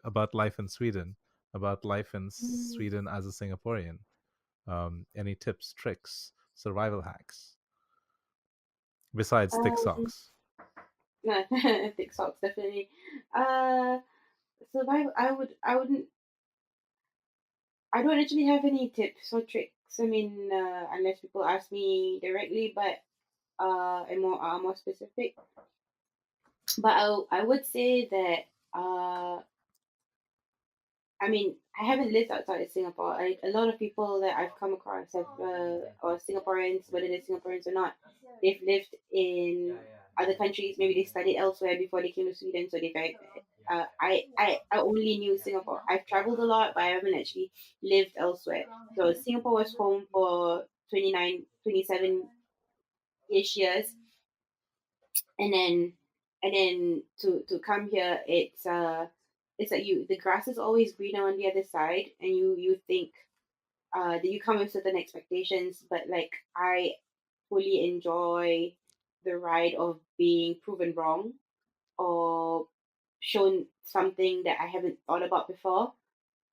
about life in Sweden, about life in Mm, Sweden as a Singaporean? Any tips, tricks, survival hacks besides thick Um, socks? no, thick socks definitely. Uh, Survival. I wouldn't. I don't actually have any tips or tricks. I mean, unless people ask me directly, but and more specific. But I would say that I mean, I haven't lived outside of Singapore. A lot of people that I've come across have, or Singaporeans, whether they're Singaporeans or not, they've lived in other countries. Maybe they studied elsewhere before they came to Sweden. So I only knew Singapore. I've traveled a lot, but I haven't actually lived elsewhere. So Singapore was home for 29, 27-ish years. And then, to come here, it's like the grass is always greener on the other side, and you think that you come with certain expectations, but like I fully enjoy the ride of being proven wrong or shown something that I haven't thought about before.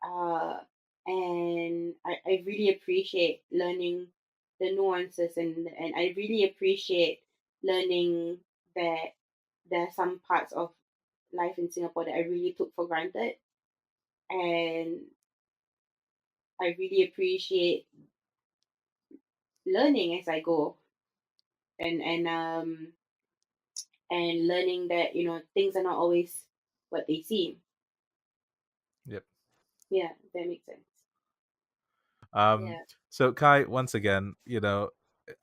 uh, and I really appreciate learning the nuances, and I really appreciate learning that there are some parts of life in Singapore that I really took for granted, and I really appreciate learning as I go, and and learning that things are not always what they seem. Yep. Yeah, that makes sense. Um, Yeah, so Kai, once again,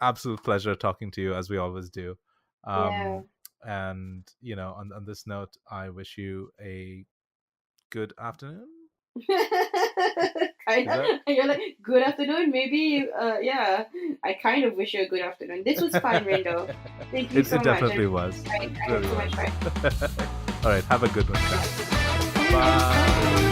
absolute pleasure talking to you as we always do. yeah. And on this note, I wish you a good afternoon. Kind Is of, that you're like, good afternoon, maybe. Yeah, I kind of wish you a good afternoon. This was fun, Randall. Thank you so it much. definitely was. It I had really so much was. fun. All right, have a good one, Yeah, guys. bye. Bye.